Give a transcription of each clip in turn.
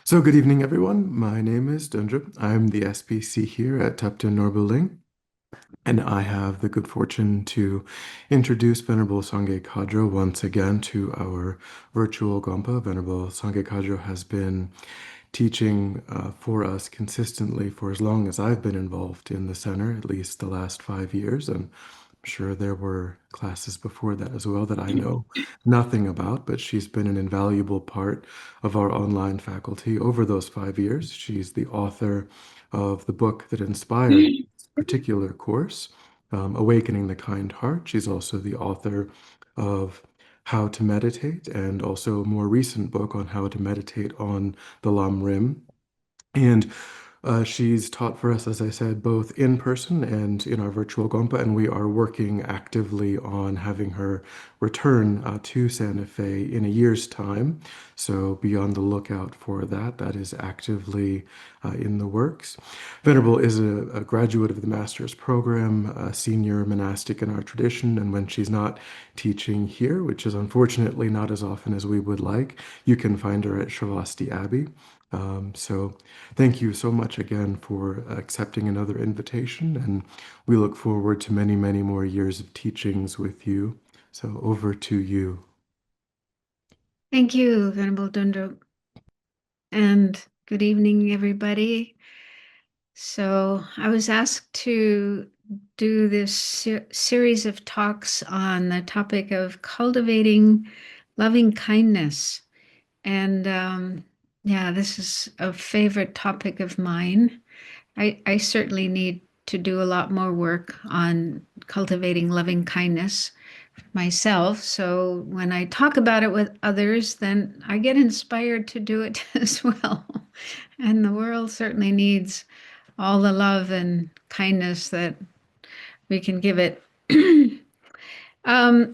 So, good evening, everyone. My name is Dundra. I'm the SPC here at Tupton Norbuling, and I have the good fortune to introduce Venerable Sangye Khadro once again to our virtual Gompa. Venerable Sangye Khadro has been teaching for us consistently for as long as I've been involved in the center, at least the last 5 years, and I'm sure there were classes before that as well that I know nothing about, but she's been an invaluable part of our online faculty over those 5 years. She's the author of the book that inspired this particular course, Awakening the Kind Heart. She's also the author of How to Meditate and also a more recent book on how to meditate on the Lam Rim. And she's taught for us, as I said, both in person and in our virtual Gompa, and we are working actively on having her return to Santa Fe in a year's time. So be on the lookout for that. That is actively in the works. Venerable is a graduate of the master's program, a senior monastic in our tradition, and when she's not teaching here, which is unfortunately not as often as we would like, you can find her at Shavasti Abbey. So thank you so much again for accepting another invitation, and we look forward to many, many more years of teachings with you. So over to you. Thank you, Venerable Dundro, and good evening, everybody. So I was asked to do this series of talks on the topic of cultivating loving kindness. And yeah, this is a favorite topic of mine. I certainly need to do a lot more work on cultivating loving kindness myself. So when I talk about it with others, then I get inspired to do it as well. And the world certainly needs all the love and kindness that we can give it.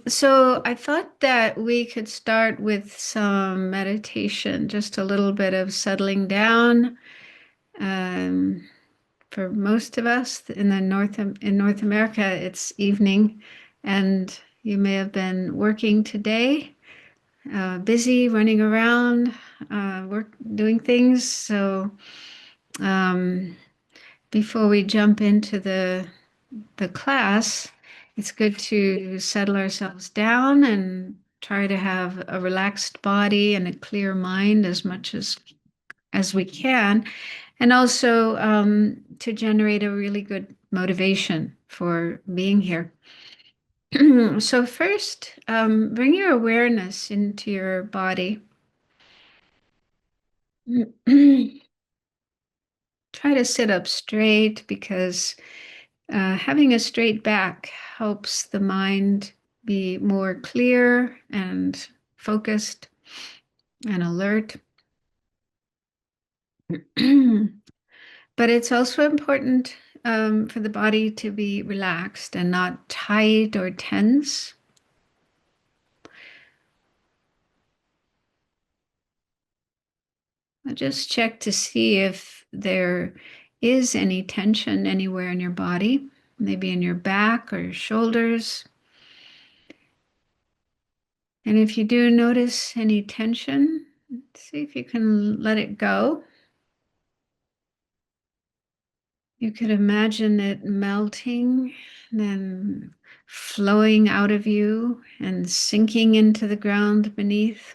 So I thought that we could start with some meditation, just a little bit of settling down. Um, for most of us in North America, it's evening, and you may have been working today, busy running around, work doing things. So um, before we jump into the class, it's good to settle ourselves down and try to have a relaxed body and a clear mind as much as we can, and also to generate a really good motivation for being here. So first, bring your awareness into your body. Try to sit up straight because having a straight back helps the mind be more clear and focused and alert. But it's also important for the body to be relaxed and not tight or tense. Just check to see if there is any tension anywhere in your body, maybe in your back or your shoulders. And if you do notice any tension, see if you can let it go. You could imagine it melting, then flowing out of you and sinking into the ground beneath.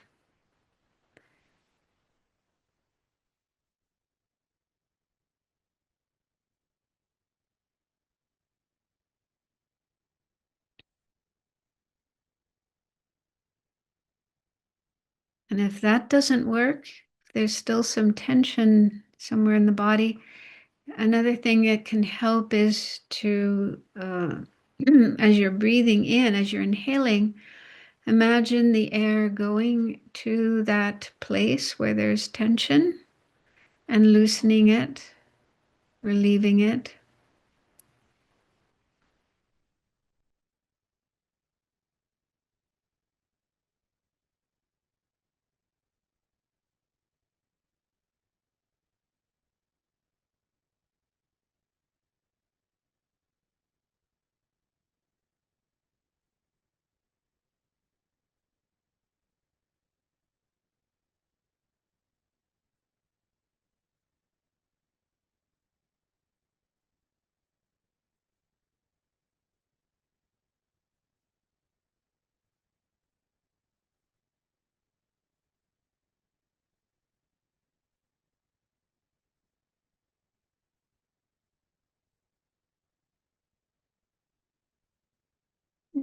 And if that doesn't work, if there's still some tension somewhere in the body, another thing that can help is to, as you're breathing in, as you're inhaling, imagine the air going to that place where there's tension and loosening it, relieving it.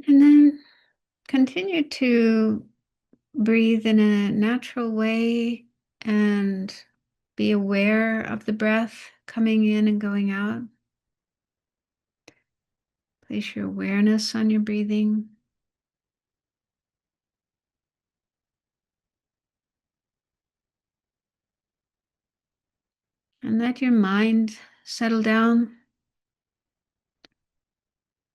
And then continue to breathe in a natural way and be aware of the breath coming in and going out. Place your awareness on your breathing. And let your mind settle down.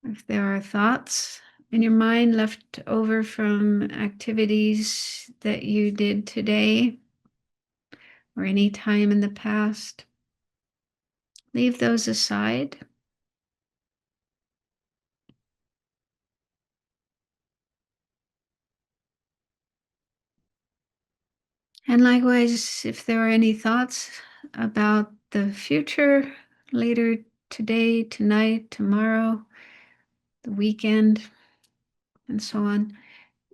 If there are thoughts in your mind left over from activities that you did today or any time in the past, leave those aside. And likewise, if there are any thoughts about the future, later today, tonight, tomorrow, the weekend, and so on,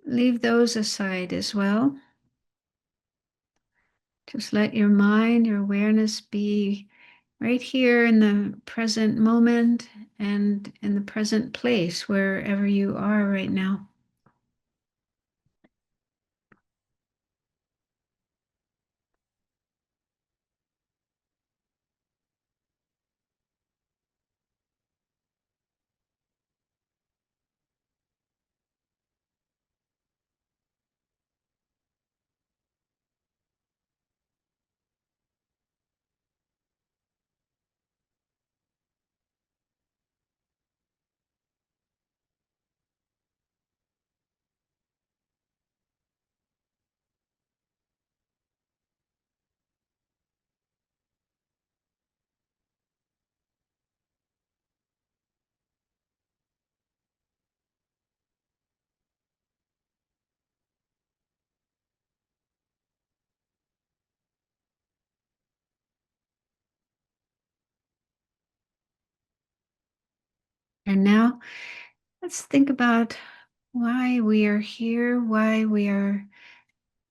leave those aside as well. Just let your mind, your awareness be right here in the present moment and in the present place, wherever you are right now. And now let's think about why we are here, why we are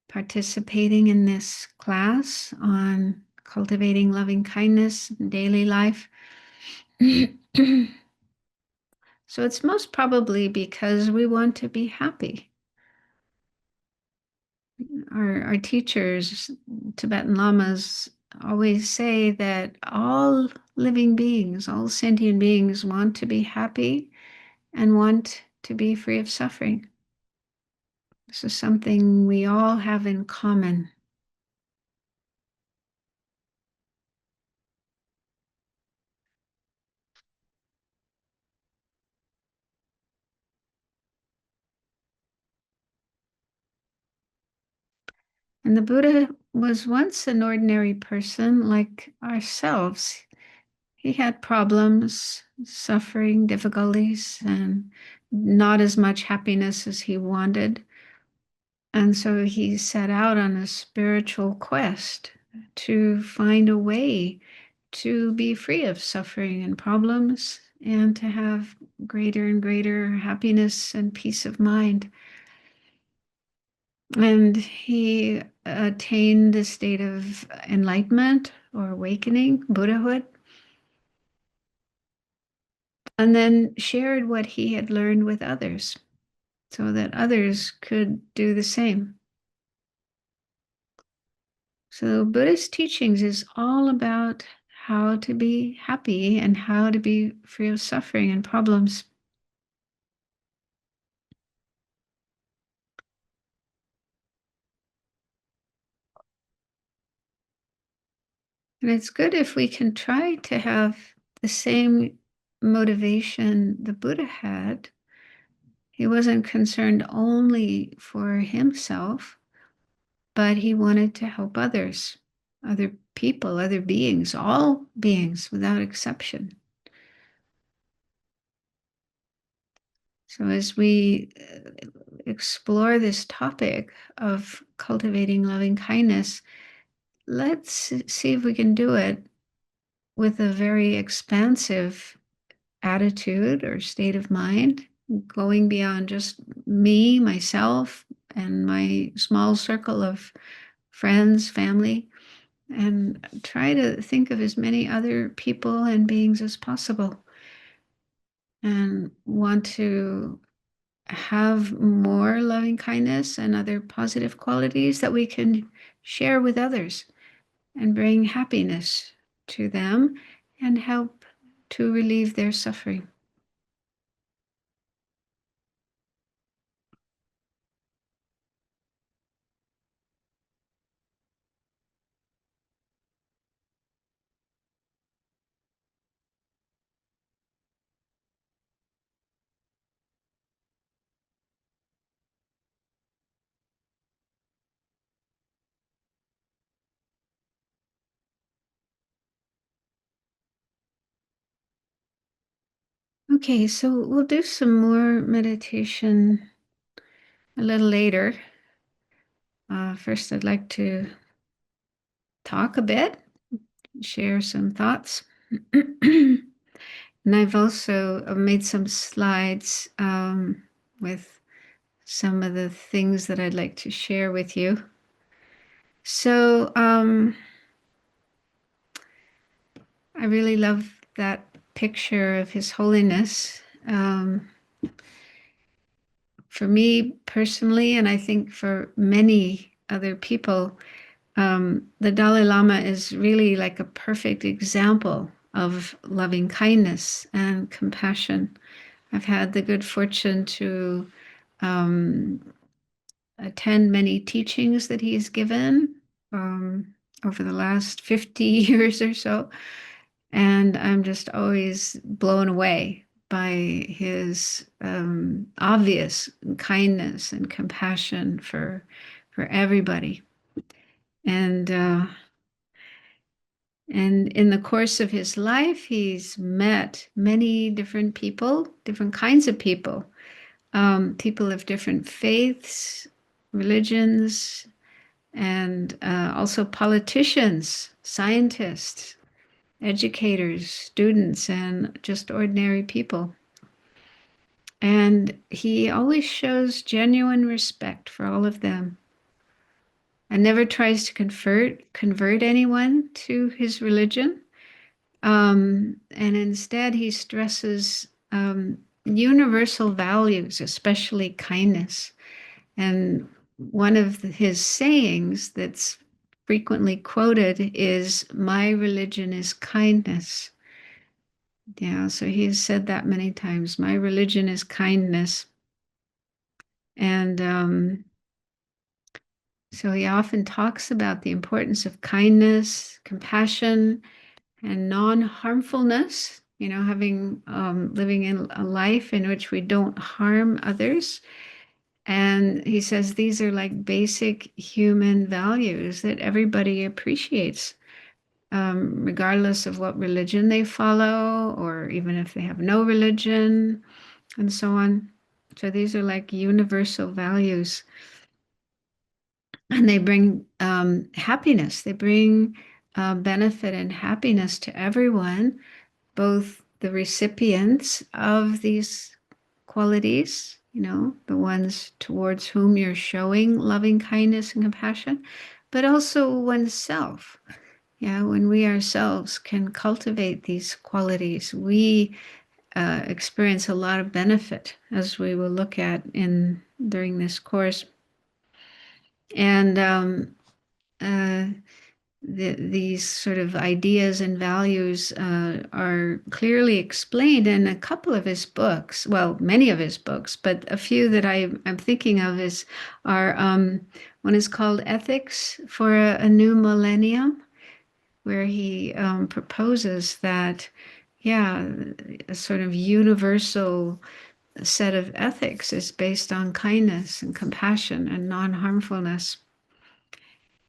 participating in this class on cultivating loving kindness in daily life. So it's most probably because we want to be happy. Our teachers, Tibetan lamas, always say that all living beings, all sentient beings want to be happy and want to be free of suffering. This is something we all have in common. And the Buddha was once an ordinary person like ourselves. He had problems, suffering, difficulties, and not as much happiness as he wanted. And so he set out on a spiritual quest to find a way to be free of suffering and problems and to have greater and greater happiness and peace of mind. And he attained a state of enlightenment or awakening, Buddhahood, and then shared what he had learned with others so that others could do the same. So, Buddhist teachings is all about how to be happy and how to be free of suffering and problems. And it's good if we can try to have the same motivation the Buddha had. He wasn't concerned only for himself, but he wanted to help others, other people, other beings, all beings without exception. So, as we explore this topic of cultivating loving kindness, let's see if we can do it with a very expansive attitude or state of mind, going beyond just me, myself, and my small circle of friends, family, and try to think of as many other people and beings as possible and want to have more loving kindness and other positive qualities that we can share with others and bring happiness to them and help to relieve their suffering. Okay, so we'll do some more meditation a little later. First, I'd like to talk a bit, share some thoughts. And I've also made some slides with some of the things that I'd like to share with you. So I really love that picture of His Holiness. For me personally, and I think for many other people, the Dalai Lama is really like a perfect example of loving kindness and compassion. I've had the good fortune to um, attend many teachings that he's given over the last 50 years or so. And I'm just always blown away by his obvious kindness and compassion for everybody. And in the course of his life, he's met many different people, different kinds of people, people of different faiths, religions, and also politicians, scientists, educators, students, and just ordinary people. And he always shows genuine respect for all of them and never tries to convert anyone to his religion. And instead, he stresses universal values, especially kindness. And one of his sayings that's frequently quoted is, "My religion is kindness." Yeah, so he has said that many times. My religion is kindness. And so he often talks about the importance of kindness, compassion, and non-harmfulness, having living in a life in which we don't harm others. And he says these are like basic human values that everybody appreciates, regardless of what religion they follow, or even if they have no religion, and so on. So these are like universal values. And they bring happiness. They bring benefit and happiness to everyone, both the recipients of these qualities, the ones towards whom you're showing loving kindness and compassion, but also oneself. Yeah, when we ourselves can cultivate these qualities, we experience a lot of benefit, as we will look at during this course. And these sort of ideas and values are clearly explained in a couple of his books. Well, many of his books, but a few that I'm thinking of are one is called Ethics for a New Millennium, where he proposes that, yeah, a sort of universal set of ethics is based on kindness and compassion and non-harmfulness.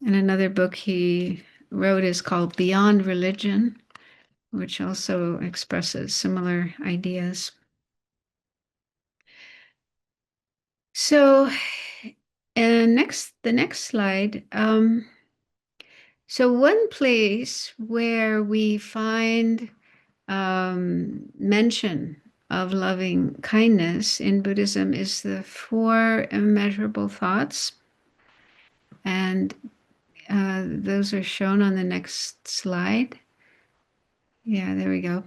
And another book he wrote is called Beyond Religion, which also expresses similar ideas. So, and the next slide. So one place where we find mention of loving kindness in Buddhism is the four immeasurable thoughts. And those are shown on the next slide. Yeah, there we go.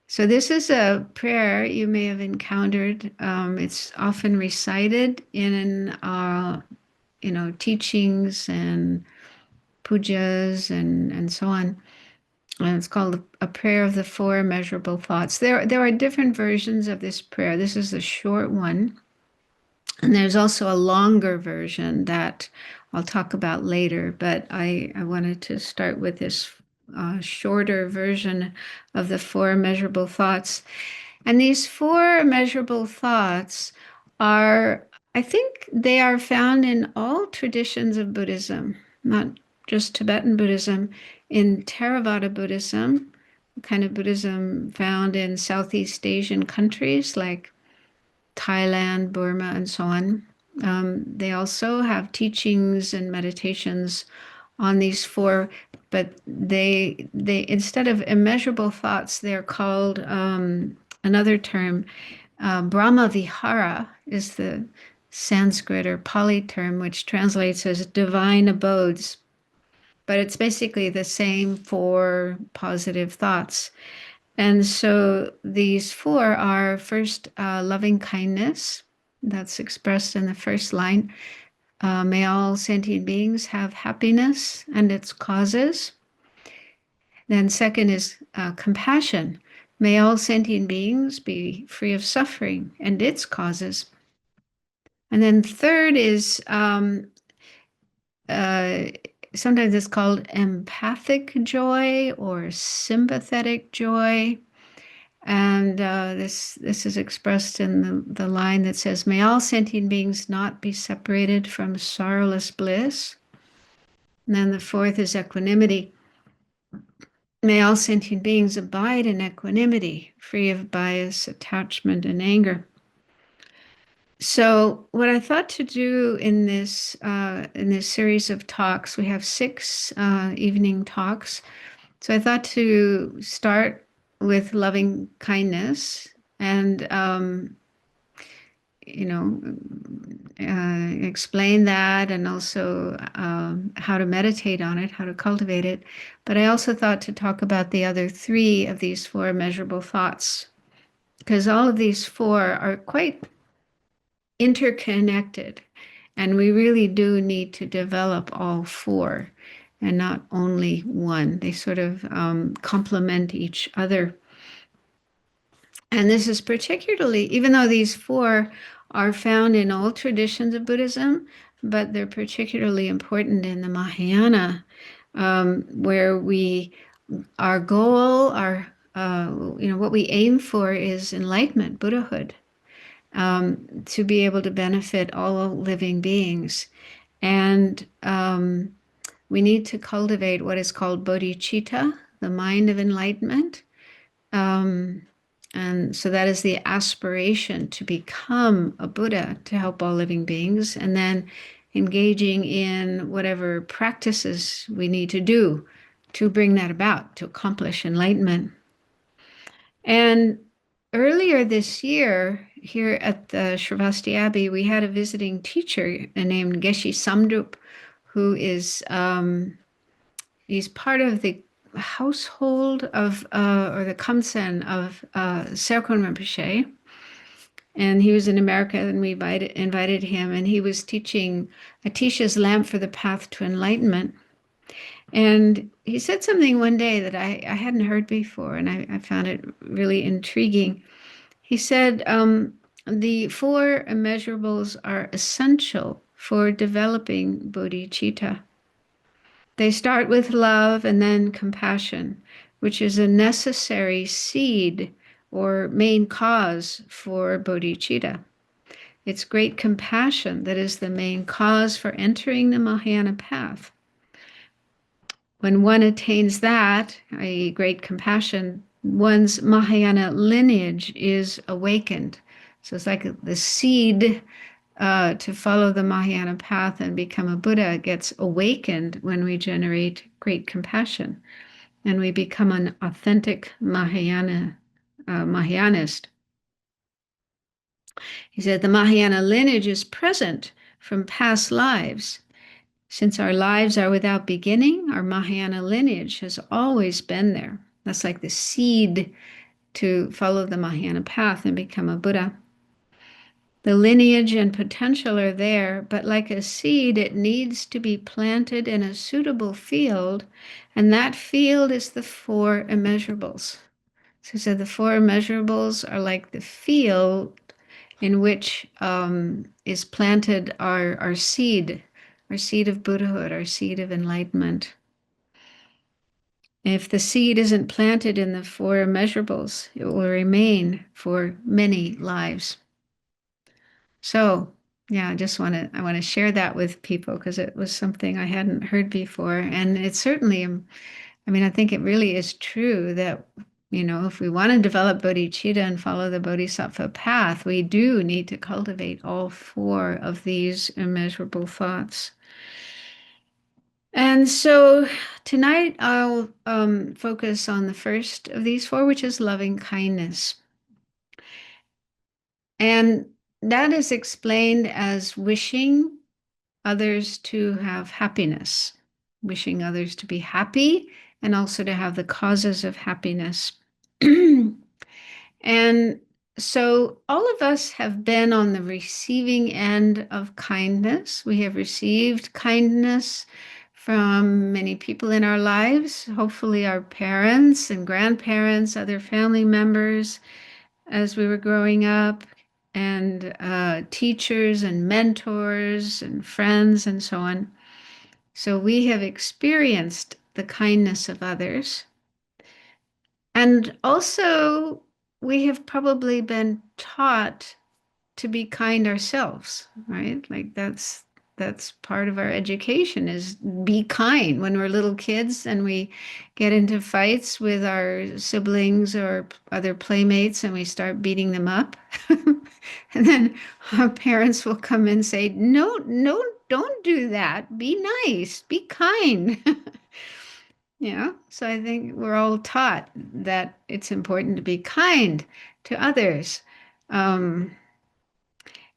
So this is a prayer you may have encountered. It's often recited in teachings and pujas and so on. And it's called a prayer of the four immeasurable thoughts. There are different versions of this prayer. This is the short one. And there's also a longer version that I'll talk about later, but I wanted to start with this shorter version of the four immeasurable thoughts. And these four immeasurable thoughts are, I think they are found in all traditions of Buddhism, not just Tibetan Buddhism, in Theravada Buddhism, kind of Buddhism found in Southeast Asian countries like Thailand, Burma, and so on. They also have teachings and meditations on these four, but they instead of immeasurable thoughts, they're called another term. Brahma Vihara is the Sanskrit or Pali term, which translates as divine abodes. But it's basically the same for positive thoughts. And so these four are first loving kindness, that's expressed in the first line. May all sentient beings have happiness and its causes. Then, second is compassion. May all sentient beings be free of suffering and its causes. And then, third is uh, sometimes it's called empathic joy or sympathetic joy. And this is expressed in the line that says, "May all sentient beings not be separated from sorrowless bliss." And then the fourth is equanimity. May all sentient beings abide in equanimity, free of bias, attachment, and anger. So, what I thought to do in this series of talks, we have six evening talks. So I thought to start with loving kindness and you know, explain that and also how to meditate on it, how to cultivate it. But I also thought to talk about the other three of these four immeasurable thoughts, because all of these four are quite interconnected. And we really do need to develop all four and not only one. They sort of complement each other. And this is particularly, even though these four are found in all traditions of Buddhism, but they're particularly important in the Mahayana, where our goal, what we aim for is enlightenment, Buddhahood, to be able to benefit all living beings. And we need to cultivate what is called bodhicitta, the mind of enlightenment. And so that is the aspiration to become a Buddha to help all living beings, and then engaging in whatever practices we need to do to bring that about, to accomplish enlightenment. And earlier this year, here at the Sravasti Abbey, we had a visiting teacher named Geshe Samdrup, who is he's part of the household of or the kamsen of Serkon Rinpoche, and he was in America, and we invited him, and he was teaching Atisha's Lamp for the Path to Enlightenment. And he said something one day that I hadn't heard before, and I found it really intriguing. He said, the four immeasurables are essential for developing bodhicitta. They start with love and then compassion, which is a necessary seed or main cause for bodhicitta. It's great compassion that is the main cause for entering the Mahayana path. When one attains that, i.e., great compassion, one's Mahayana lineage is awakened. So it's like the seed to follow the Mahayana path and become a Buddha gets awakened when we generate great compassion and we become an authentic Mahayanist. He said the Mahayana lineage is present from past lives. Since our lives are without beginning, our Mahayana lineage has always been there. That's like the seed to follow the Mahayana path and become a Buddha. The lineage and potential are there, but like a seed, it needs to be planted in a suitable field, and that field is the four immeasurables. So the four immeasurables are like the field in which is planted our seed of Buddhahood, our seed of enlightenment. If the seed isn't planted in the four immeasurables, it will remain for many lives. So, yeah, I want to share that with people because it was something I hadn't heard before. And it certainly, I mean, I think it really is true that, if we want to develop bodhicitta and follow the bodhisattva path, we do need to cultivate all four of these immeasurable thoughts. And so tonight I'll focus on the first of these four, which is loving kindness. And that is explained as wishing others to have happiness, wishing others to be happy, and also to have the causes of happiness. And so all of us have been on the receiving end of kindness. We have received kindness from many people in our lives, hopefully our parents and grandparents, other family members as we were growing up, and teachers and mentors and friends and so on. So we have experienced the kindness of others. And also, we have probably been taught to be kind ourselves, right? Like that's part of our education is be kind when we're little kids and we get into fights with our siblings or other playmates and we start beating them up. And then our parents will come and say, "No, no, don't do that. Be nice, be kind." So I think we're all taught that it's important to be kind to others. Um,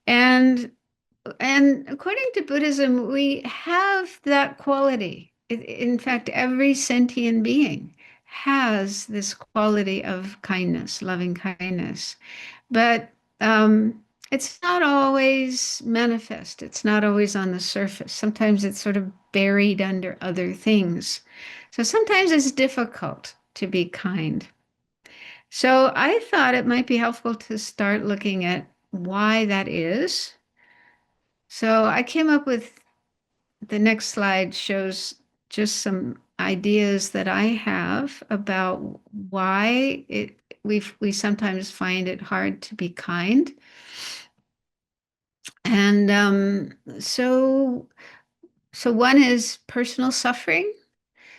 and and according to Buddhism, we have that quality. In fact, every sentient being has this quality of kindness, loving kindness. But it's not always manifest. It's not always on the surface. Sometimes it's sort of buried under other things. So sometimes it's difficult to be kind. So I thought it might be helpful to start looking at why that is. So I came up with the next slide shows just some ideas that I have about why we sometimes find it hard to be kind. And so one is personal suffering.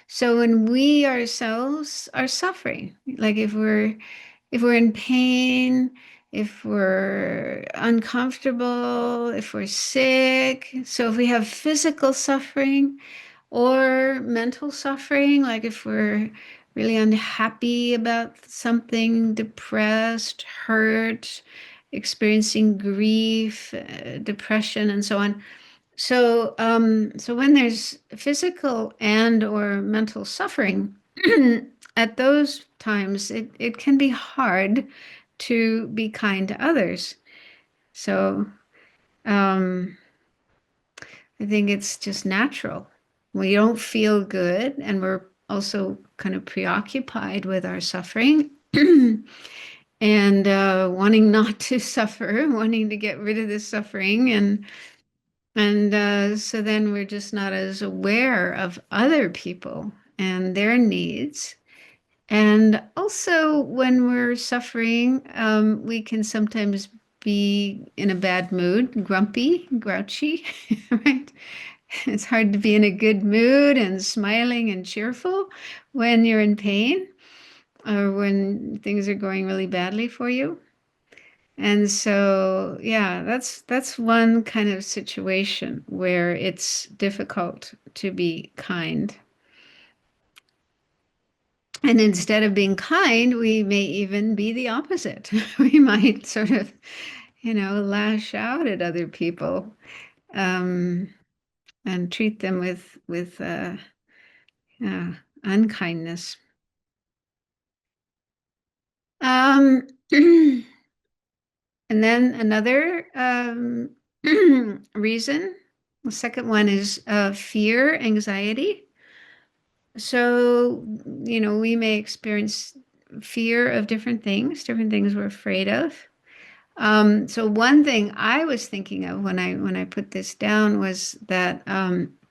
So when we ourselves are suffering, like if we're in pain, if we're uncomfortable, if we're sick, so if we have physical suffering or mental suffering, like if we're really unhappy about something, depressed, hurt, experiencing grief, depression, and so on. So when there's physical and or mental suffering, at those times it can be hard to be kind to others. So um, I think it's just natural. We don't feel good, and we're also kind of preoccupied with our suffering and wanting not to suffer, wanting to get rid of the suffering, and so then we're just not as aware of other people and their needs. And also, when we're suffering, we can sometimes be in a bad mood, grumpy, grouchy, right? It's hard to be in a good mood and smiling and cheerful when you're in pain or when things are going really badly for you. And so, yeah, that's one kind of situation where it's difficult to be kind. And instead of being kind, we may even be the opposite. We might sort of, lash out at other people um, and treat them with unkindness. And then another reason, the second one is fear, anxiety. So, we may experience fear of different things we're afraid of. So one thing I was thinking of when I put this down was that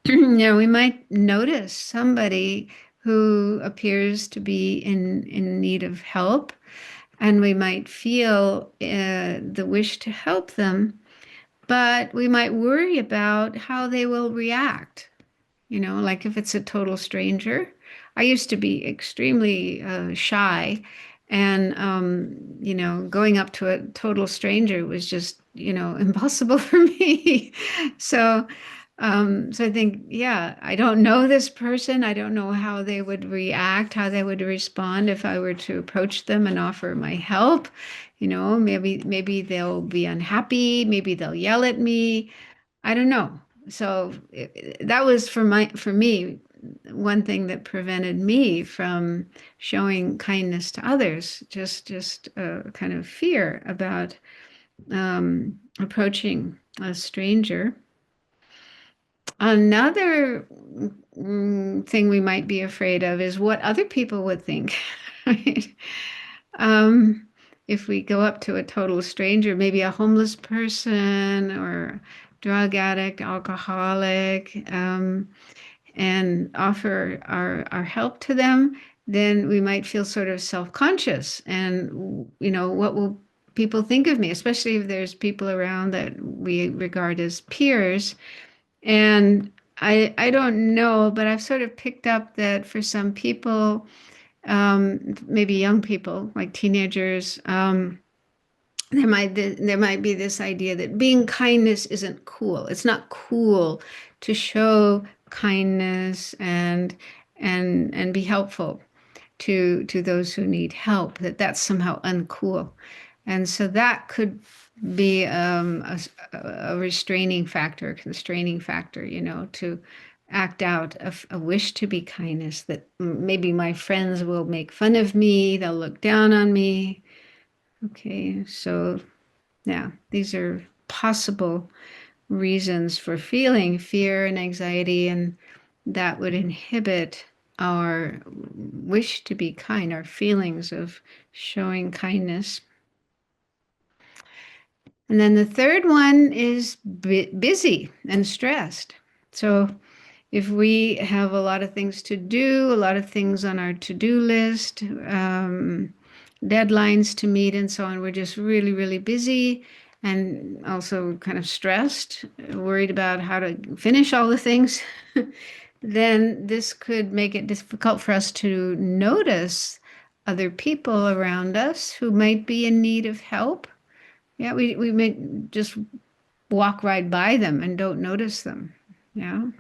we might notice somebody who appears to be in need of help, and we might feel the wish to help them, but we might worry about how they will react. Like if it's a total stranger. I used to be extremely shy, and going up to a total stranger was just, impossible for me. So, so I think, yeah, I don't know this person. I don't know how they would react, how they would respond if I were to approach them and offer my help. Maybe they'll be unhappy, maybe they'll yell at me. I don't know. So that was for me one thing that prevented me from showing kindness to others. Just a kind of fear about approaching a stranger. Another thing we might be afraid of is what other people would think, right? If we go up to a total stranger, maybe a homeless person or drug addict, alcoholic, and offer our help to them, then we might feel sort of self-conscious. And, what will people think of me, especially if there's people around that we regard as peers? And I don't know, but I've sort of picked up that for some people, maybe young people, like teenagers, there might be this idea that being kindness isn't cool. It's not cool to show kindness and be helpful to those who need help. That's somehow uncool, and so that could be a restraining factor, a constraining factor, to act out a wish to be kindness. That maybe my friends will make fun of me, they'll look down on me. Okay, so yeah, these are possible reasons for feeling fear and anxiety, and that would inhibit our wish to be kind, our feelings of showing kindness. And then the third one is busy and stressed. So if we have a lot of things to do, a lot of things on our to-do list, deadlines to meet, and so on, we're just really, really busy and also kind of stressed, worried about how to finish all the things, then this could make it difficult for us to notice other people around us who might be in need of help. Yeah, we may just walk right by them and don't notice them. Yeah.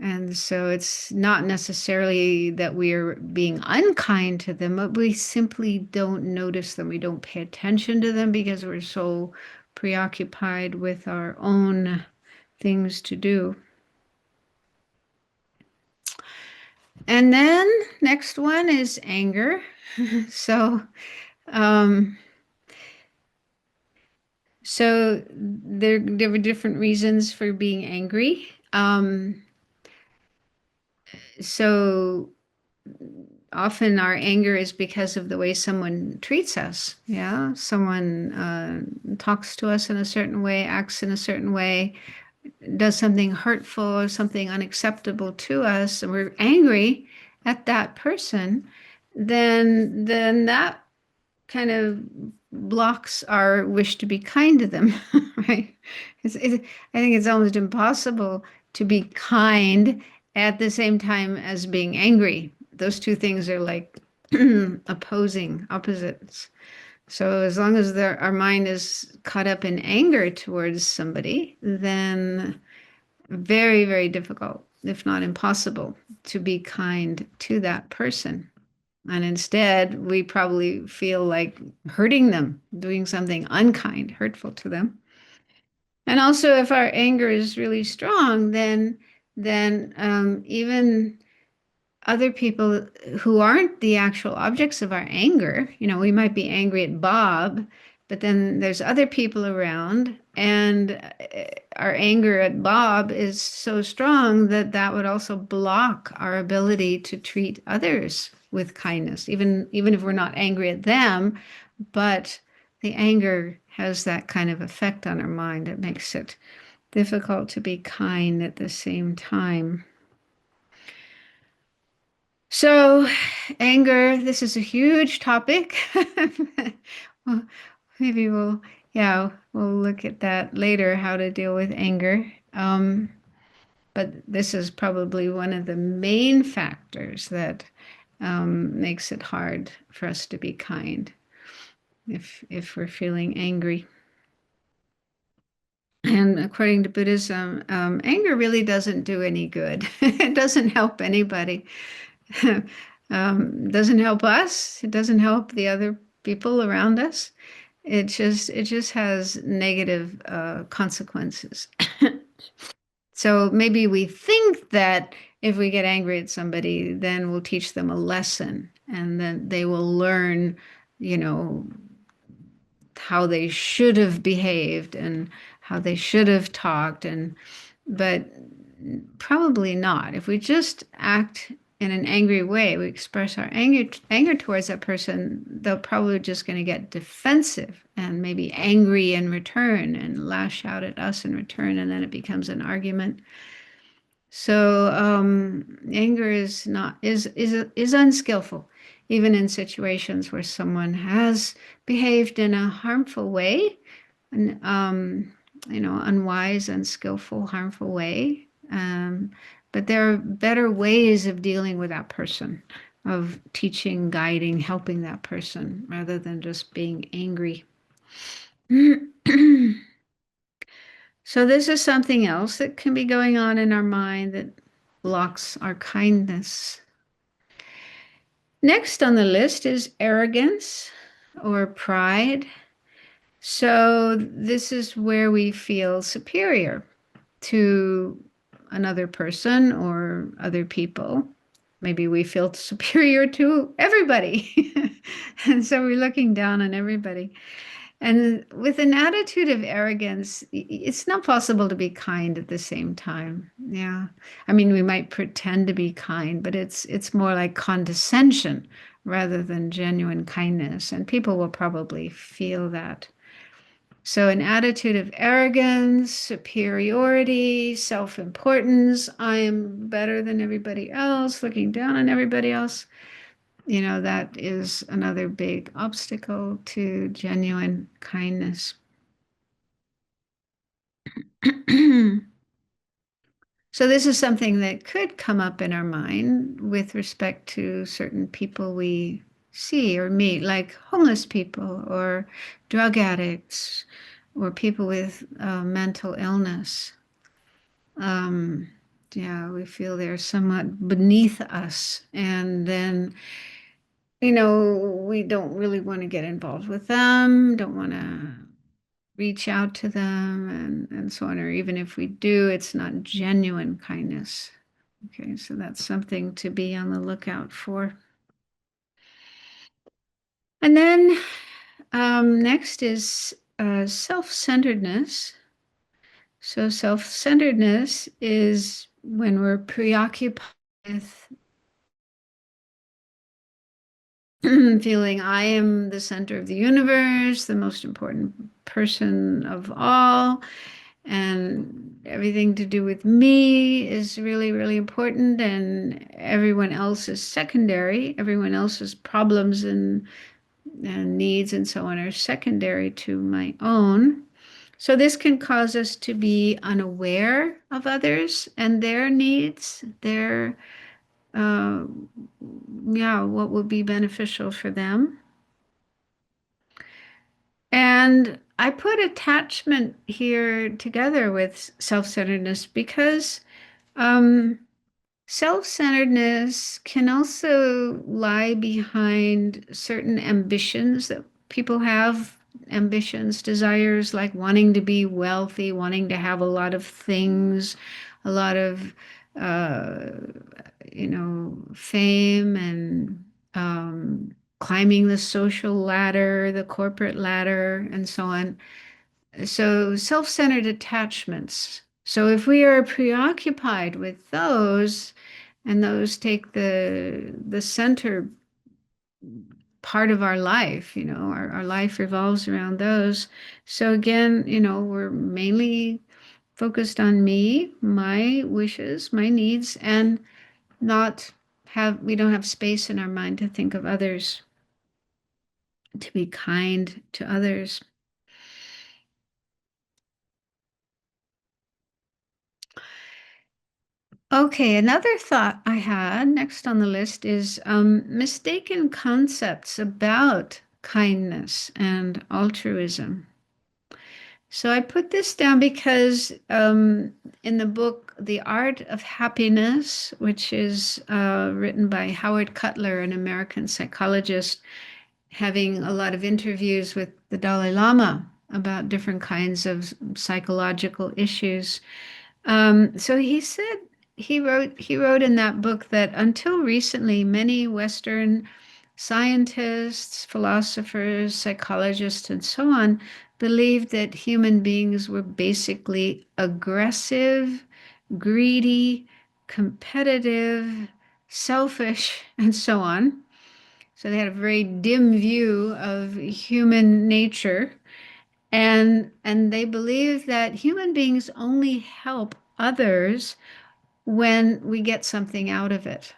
And so it's not necessarily that we're being unkind to them, but we simply don't notice them. We don't pay attention to them because we're so preoccupied with our own things to do. And then next one is anger. So, um, so there were different reasons for being angry. So often our anger is because of the way someone treats us. Yeah, someone talks to us in a certain way, acts in a certain way, does something hurtful or something unacceptable to us, and we're angry at that person. Then that kind of blocks our wish to be kind to them, right? I think it's almost impossible to be kind at the same time as being angry. Those two things are like opposites. So as long as our mind is caught up in anger towards somebody, then very, very difficult, if not impossible, to be kind to that person. And instead, we probably feel like hurting them, doing something unkind, hurtful to them. And also, if our anger is really strong, then even other people who aren't the actual objects of our anger. You know, we might be angry at Bob, but then there's other people around, and our anger at Bob is so strong that that would also block our ability to treat others with kindness, even if we're not angry at them, but the anger has that kind of effect on our mind. It makes it difficult to be kind at the same time. So, anger, this is a huge topic. Well, maybe yeah, we'll look at that later, how to deal with anger. But this is probably one of the main factors that makes it hard for us to be kind if we're feeling angry. And according to Buddhism, anger really doesn't do any good. It doesn't help anybody. Doesn't help us. It doesn't help the other people around us. It just has negative consequences. So maybe we think that if we get angry at somebody, then we'll teach them a lesson, and then they will learn, you know, how they should have behaved and how they should have talked, and but probably not. If we just act in an angry way, we express our anger towards that person, they're probably just going to get defensive and maybe angry in return and lash out at us in return, and then it becomes an argument. So anger is not is unskillful, even in situations where someone has behaved in a harmful way, and unwise, unskillful, harmful way. But there are better ways of dealing with that person, of teaching, guiding, helping that person, rather than just being angry. So this is something else that can be going on in our mind that blocks our kindness. Next on the list is arrogance or pride. So this is where we feel superior to another person or other people. Maybe we feel superior to everybody. And so we're looking down on everybody. And with an attitude of arrogance, it's not possible to be kind at the same time. Yeah. I mean, we might pretend to be kind, but it's more like condescension rather than genuine kindness. And people will probably feel that. So, an attitude of arrogance, superiority, self importance, I am better than everybody else, looking down on everybody else, that is another big obstacle to genuine kindness. So, this is something that could come up in our mind with respect to certain people we see or meet, like homeless people or drug addicts or people with mental illness. Um, yeah, we feel they're somewhat beneath us. And then, we don't really want to get involved with them, don't want to reach out to them, and so on. Or even if we do, it's not genuine kindness. Okay, so that's something to be on the lookout for. And then next is self-centeredness. So self-centeredness is when we're preoccupied with feeling I am the center of the universe, the most important person of all, and everything to do with me is really, really important, and everyone else is secondary. Everyone else's problems and needs and so on are secondary to my own. So this can cause us to be unaware of others and their needs, uh, what would be beneficial for them. And I put attachment here together with self-centeredness because um, self-centeredness can also lie behind certain ambitions that people have, ambitions, desires like wanting to be wealthy, wanting to have a lot of things, a lot of uh, fame and climbing the social ladder, the corporate ladder, and so on. So self-centered attachments. So if we are preoccupied with those, and those take the center part of our life, our life revolves around those. So again, we're mainly focused on me, my wishes, my needs, and not we don't have space in our mind to think of others, to be kind to others. Okay, another thought I had next on the list is mistaken concepts about kindness and altruism. So I put this down because in the book, The Art of Happiness, which is written by Howard Cutler, an American psychologist, having a lot of interviews with the Dalai Lama about different kinds of psychological issues. So he said he wrote in that book that until recently, many Western scientists, philosophers, psychologists, and so on believed that human beings were basically aggressive, greedy, competitive, selfish, and so on. So they had a very dim view of human nature. And they believe that human beings only help others when we get something out of it.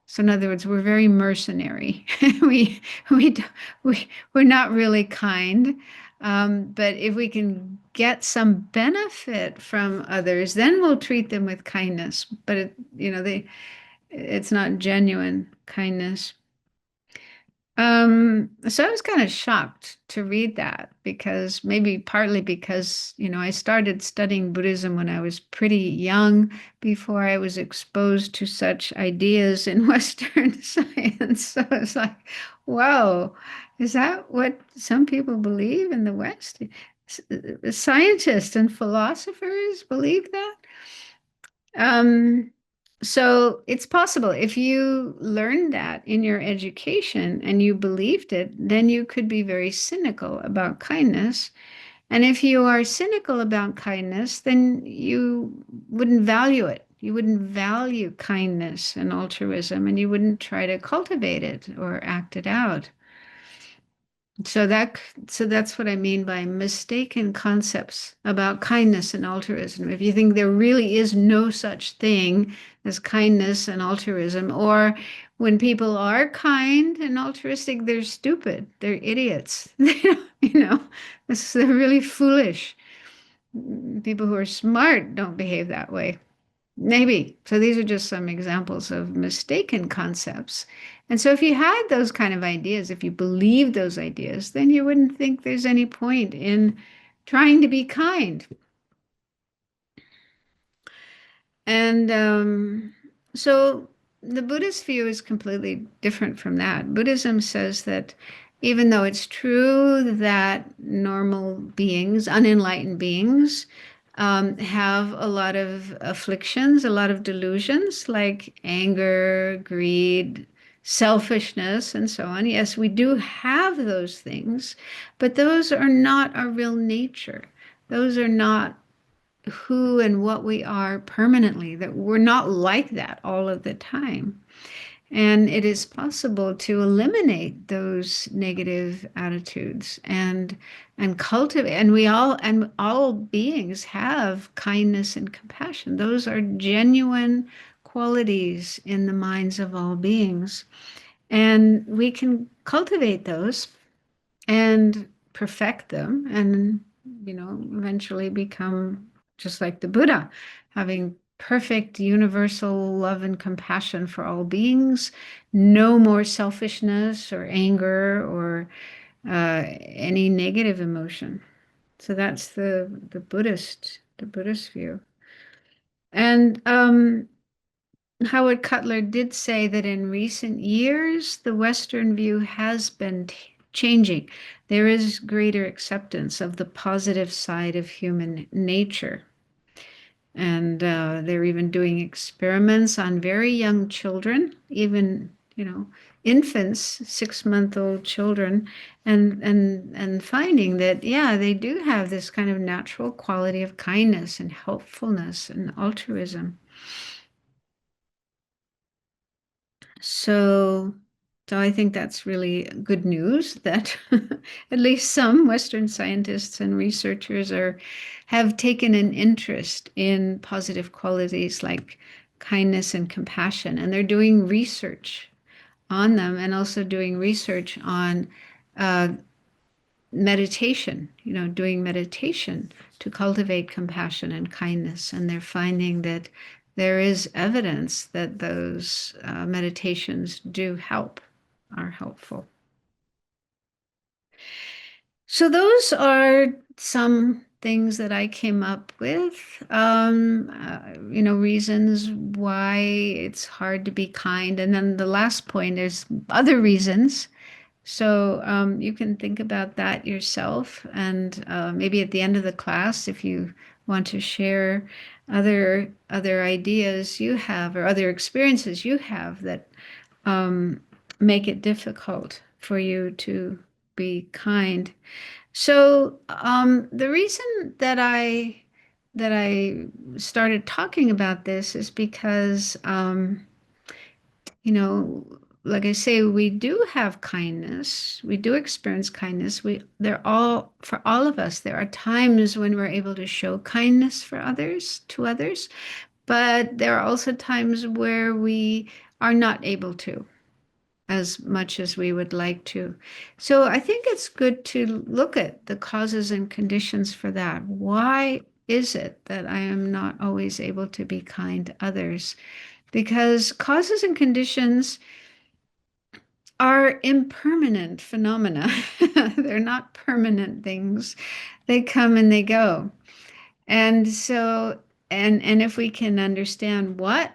So in other words, we're very mercenary. we we d- we're not really kind. But if we can get some benefit from others, then we'll treat them with kindness. But it's not genuine kindness. So I was kind of shocked to read that because maybe partly because, I started studying Buddhism when I was pretty young before I was exposed to such ideas in Western science. So it's like, whoa, is that what some people believe in the West? Scientists and philosophers believe that? Um, so it's possible if you learned that in your education and you believed it, then you could be very cynical about kindness. And if you are cynical about kindness, then you wouldn't value it. You wouldn't value kindness and altruism, and you wouldn't try to cultivate it or act it out. So that's what I mean by mistaken concepts about kindness and altruism. If you think there really is no such thing as kindness and altruism, or when people are kind and altruistic, they're stupid, they're idiots. They're really foolish. People who are smart don't behave that way. Maybe. So these are just some examples of mistaken concepts. And so if you had those kind of ideas, if you believed those ideas, then you wouldn't think there's any point in trying to be kind. And so the Buddhist view is completely different from that. Buddhism says that even though it's true that normal beings, unenlightened beings, have a lot of afflictions, a lot of delusions like anger, greed, selfishness, and so on. Yes, we do have those things, but those are not our real nature. Those are not who and what we are permanently, that we're not like that all of the time. And it is possible to eliminate those negative attitudes and cultivate. And all beings have kindness and compassion. Those are genuine qualities in the minds of all beings. And we can cultivate those and perfect them and eventually become just like the Buddha, having perfect universal love and compassion for all beings, no more selfishness or anger or any negative emotion. So that's the Buddhist view. And Howard Cutler did say that in recent years, the Western view has been changing. There is greater acceptance of the positive side of human nature. And they're even doing experiments on very young children, even, infants, 6-month-old children, and finding that, yeah, they do have this kind of natural quality of kindness and helpfulness and altruism. So, so I think that's really good news that at least some Western scientists and researchers have taken an interest in positive qualities like kindness and compassion, and they're doing research on them and also doing research on uh, meditation, doing meditation to cultivate compassion and kindness. And they're finding that there is evidence that those meditations do help, are helpful. So those are some things that I came up with, reasons why it's hard to be kind. And then the last point is other reasons. So you can think about that yourself, and maybe at the end of the class, if you want to share other ideas you have or other experiences you have that make it difficult for you to be kind. So the reason that I started talking about this is because you know, like I say, we do have kindness. We do experience kindness. For all of us, there are times when we're able to show kindness to others, but there are also times where we are not able to as much as we would like to. So I think it's good to look at the causes and conditions for that. Why is it that I am not always able to be kind to others? Because causes and conditions are impermanent phenomena. They're not permanent things. They come and they go. And so, and if we can understand what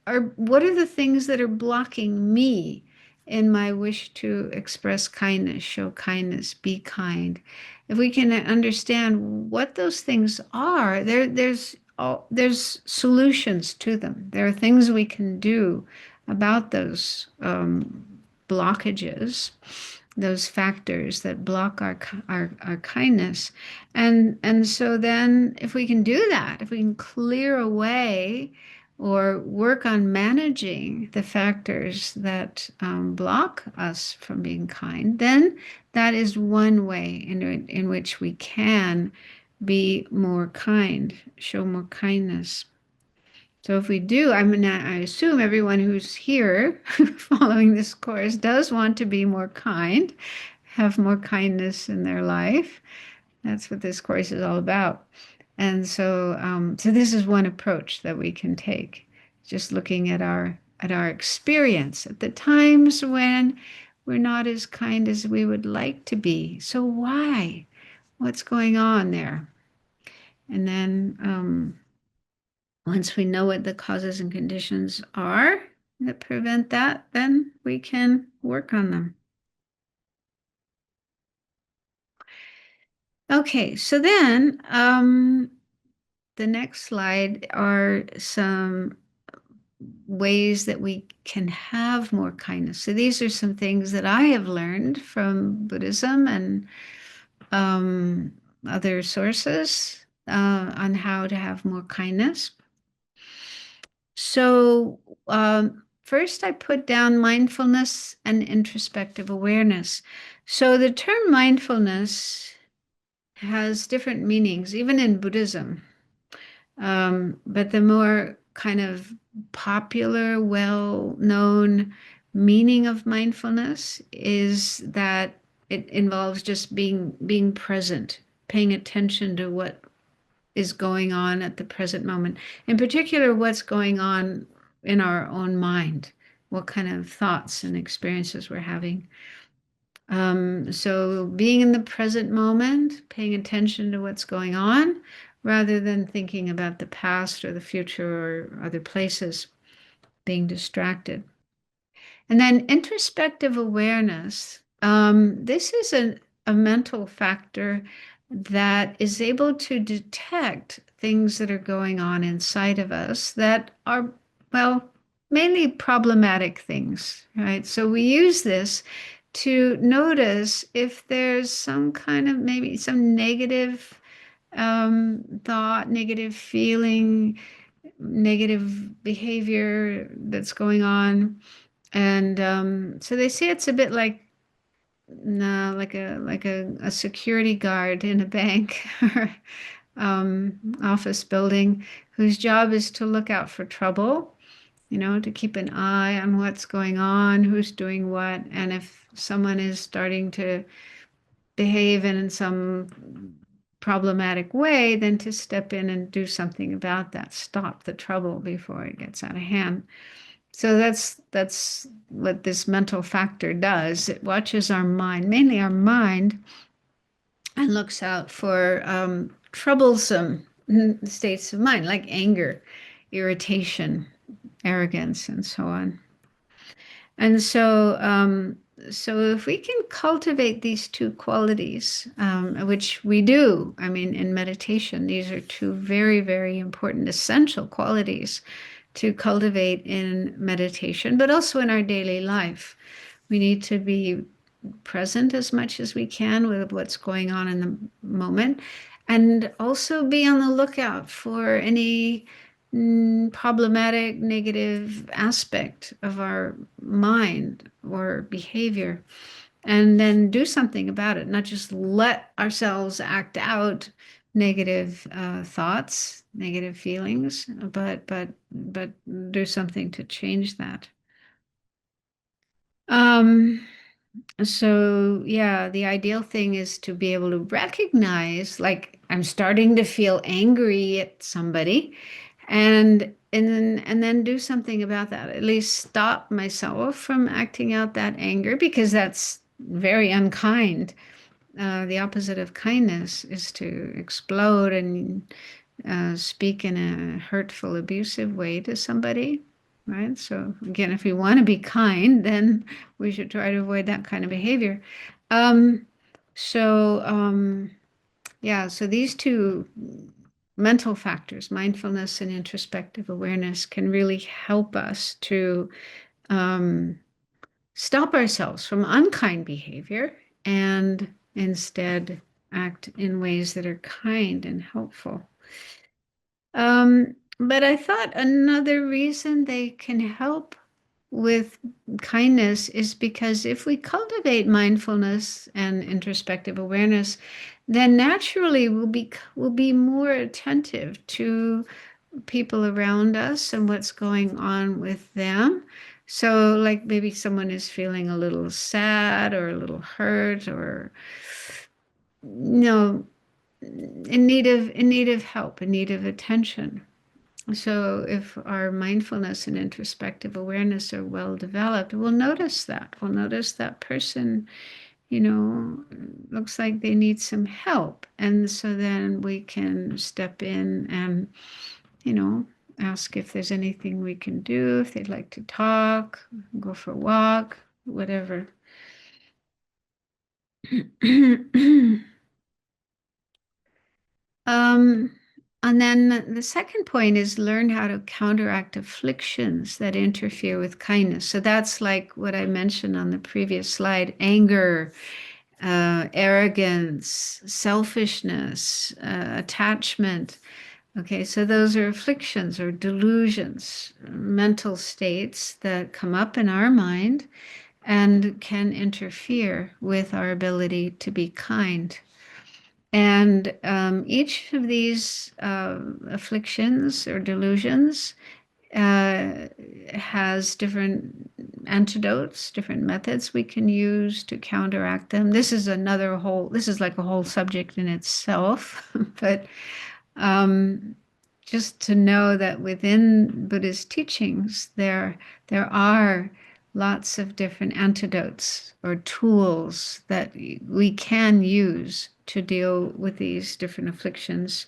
are the things that are blocking me in my wish to express kindness, show kindness, be kind. If we can understand what those things are, there's solutions to them. There are things we can do about those blockages, those factors that block our kindness. And so then if we can do that, if we can clear away or work on managing the factors that block us from being kind, then that is one way in which we can be more kind, show more kindness. So if we do, I assume everyone who's here following this course does want to be more kind, have more kindness in their life. That's what this course is all about. And so this is one approach that we can take, just looking at our experience at the times when we're not as kind as we would like to be. So why? What's going on there? And then once we know what the causes and conditions are that prevent that, then we can work on them. Okay, so then the next slide are some ways that we can have more kindness. So these are some things that I have learned from Buddhism and um, other sources on how to have more kindness. So first, I put down mindfulness and introspective awareness. So the term mindfulness has different meanings, even in Buddhism. But the more kind of popular, well-known meaning of mindfulness is that it involves just being present, paying attention to what is going on at the present moment. In particular, what's going on in our own mind, what kind of thoughts and experiences we're having. So being in the present moment, paying attention to what's going on, rather than thinking about the past or the future or other places, being distracted. And then introspective awareness. This is a mental factor that is able to detect things that are going on inside of us that are, well, mainly problematic things, right? So we use this to notice if there's some kind of maybe some negative thought, negative feeling, negative behavior that's going on. And so they say it's a bit like no, like a security guard in a bank or office building whose job is to look out for trouble, to keep an eye on what's going on, who's doing what, and if someone is starting to behave in some problematic way, then to step in and do something about that, stop the trouble before it gets out of hand. So that's what this mental factor does. It watches our mind, mainly our mind, and looks out for troublesome states of mind, like anger, irritation, arrogance, and so on. And so if we can cultivate these two qualities, which we do, I mean, in meditation, these are two very, very important, essential qualities to cultivate in meditation, but also in our daily life. We need to be present as much as we can with what's going on in the moment, and also be on the lookout for any problematic, negative aspect of our mind or behavior, and then do something about it, not just let ourselves act out negative thoughts, negative feelings, but do something to change that. Um, So, yeah, the ideal thing is to be able to recognize, like, I'm starting to feel angry at somebody, and then do something about that. At least stop myself from acting out that anger because that's very unkind. The opposite of kindness is to explode and speak in a hurtful, abusive way to somebody, right? So again, if we want to be kind, then we should try to avoid that kind of behavior. Um, so yeah, so these two mental factors, mindfulness and introspective awareness, can really help us to um, stop ourselves from unkind behavior and instead act in ways that are kind and helpful. But I thought another reason they can help with kindness is because if we cultivate mindfulness and introspective awareness, then naturally we'll be more attentive to people around us and what's going on with them. So, like maybe someone is feeling a little sad or a little hurt or in need of help, in need of attention. So, if our mindfulness and introspective awareness are well developed, we'll notice that. We'll notice that person, you know, looks like they need some help. And so then we can step in and, you know, ask if there's anything we can do, if they'd like to talk, go for a walk, whatever. Um, and then the second point is learn how to counteract afflictions that interfere with kindness. So that's like what I mentioned on the previous slide: anger, arrogance, selfishness, attachment. Okay, so those are afflictions or delusions, mental states that come up in our mind and can interfere with our ability to be kind. And each of these afflictions or delusions uh, has different antidotes, different methods we can use to counteract them. This is like a whole subject in itself, but um, just to know that within Buddhist teachings, there are lots of different antidotes or tools that we can use to deal with these different afflictions.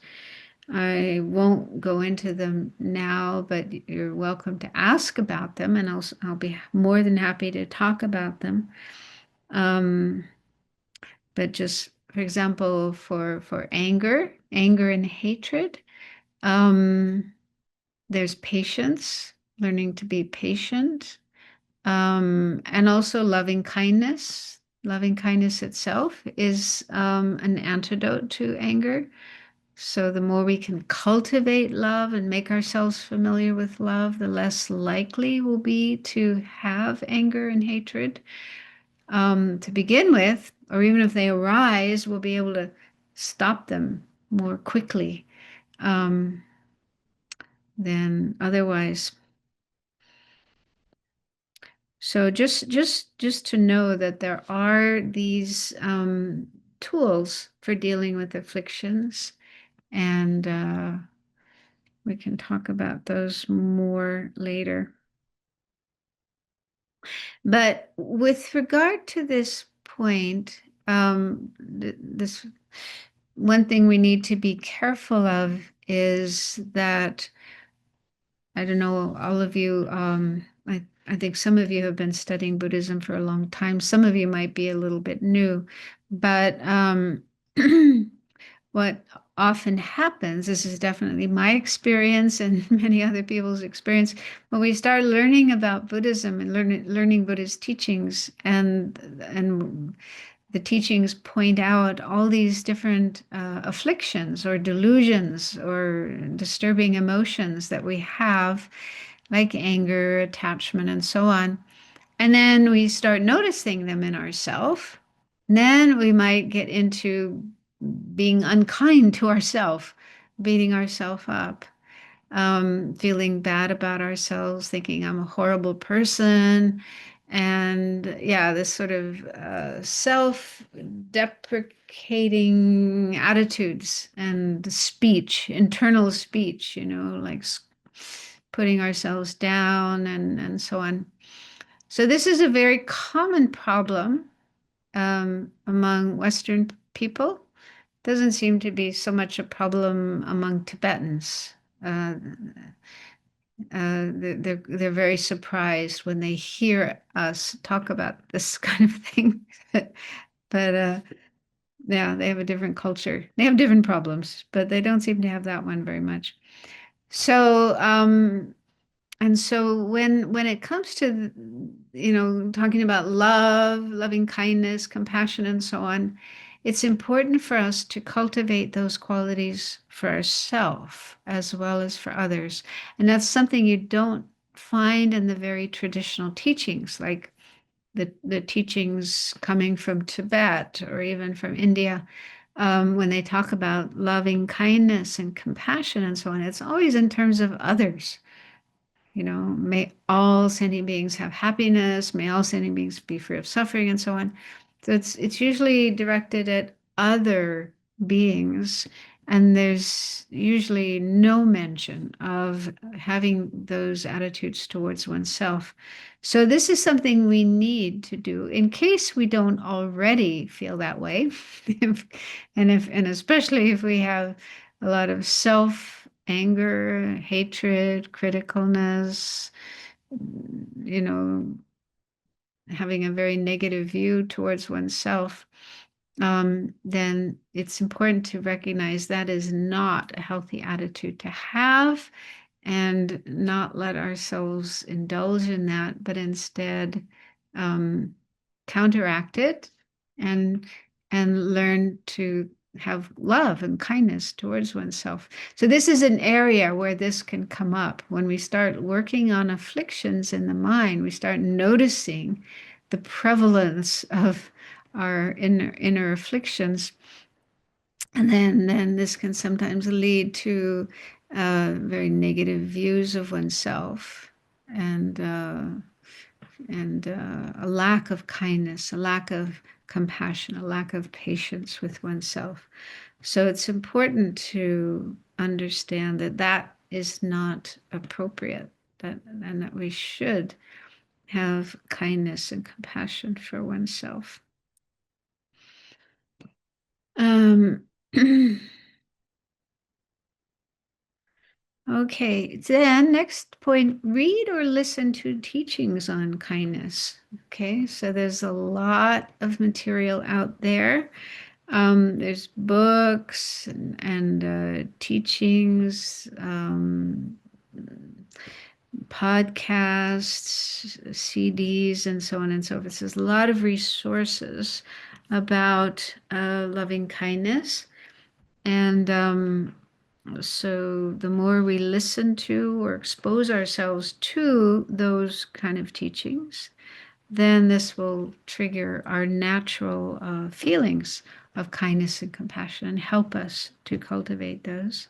I won't go into them now, but you're welcome to ask about them, and I'll be more than happy to talk about them. Um, but just for example, for anger and hatred, um, there's patience, learning to be patient, and also loving kindness. Loving kindness itself is an antidote to anger. So the more we can cultivate love and make ourselves familiar with love, the less likely we'll be to have anger and hatred to begin with, or even if they arise, we'll be able to stop them more quickly um, than otherwise. So just to know that there are these tools for dealing with afflictions, and we can talk about those more later. But with regard to this point, this one thing we need to be careful of is that I don't know, all of you, I think some of you have been studying Buddhism for a long time. Some of you might be a little bit new, but what often happens, this is definitely my experience and many other people's experience, when we start learning about Buddhism and learning Buddhist teachings, and the teachings point out all these different afflictions or delusions or disturbing emotions that we have, like anger, attachment, and so on. And then we start noticing them in ourselves. Then we might get into being unkind to ourselves, beating ourselves up, feeling bad about ourselves, thinking I'm a horrible person. And yeah, this sort of self-deprecating attitudes and speech, internal speech, like putting ourselves down and so on. So this is a very common problem among Western people. Doesn't seem to be so much a problem among Tibetans. Uh, they're very surprised when they hear us talk about this kind of thing. But yeah, they have a different culture. They have different problems, but they don't seem to have that one very much. So and so when it comes to talking about love, loving kindness, compassion, and so on, it's important for us to cultivate those qualities for ourselves as well as for others. And that's something you don't find in the very traditional teachings, like the teachings coming from Tibet or even from India. When they talk about loving kindness and compassion and so on, it's always in terms of others. May all sentient beings have happiness, may all sentient beings be free of suffering, and so on. So it's usually directed at other beings, and there's usually no mention of having those attitudes towards oneself. So this is something we need to do in case we don't already feel that way. And especially if we have a lot of anger, hatred, criticalness, you know, having a very negative view towards oneself, then it's important to recognize that is not a healthy attitude to have and not let ourselves indulge in that, but instead um, counteract it and learn to have love and kindness towards oneself. So this is an area where this can come up. When we start working on afflictions in the mind, we start noticing the prevalence of our inner afflictions. And then this can sometimes lead to very negative views of oneself and a lack of kindness, a lack of compassion, a lack of patience with oneself. So it's important to understand that that is not appropriate, and that we should have kindness and compassion for oneself. Um, Okay, then next point, read or listen to teachings on kindness. Okay, so there's a lot of material out there. There's books and teachings, podcasts, CDs, and so on and so forth. There's a lot of resources about loving kindness. And so the more we listen to or expose ourselves to those kind of teachings, then this will trigger our natural feelings of kindness and compassion and help us to cultivate those.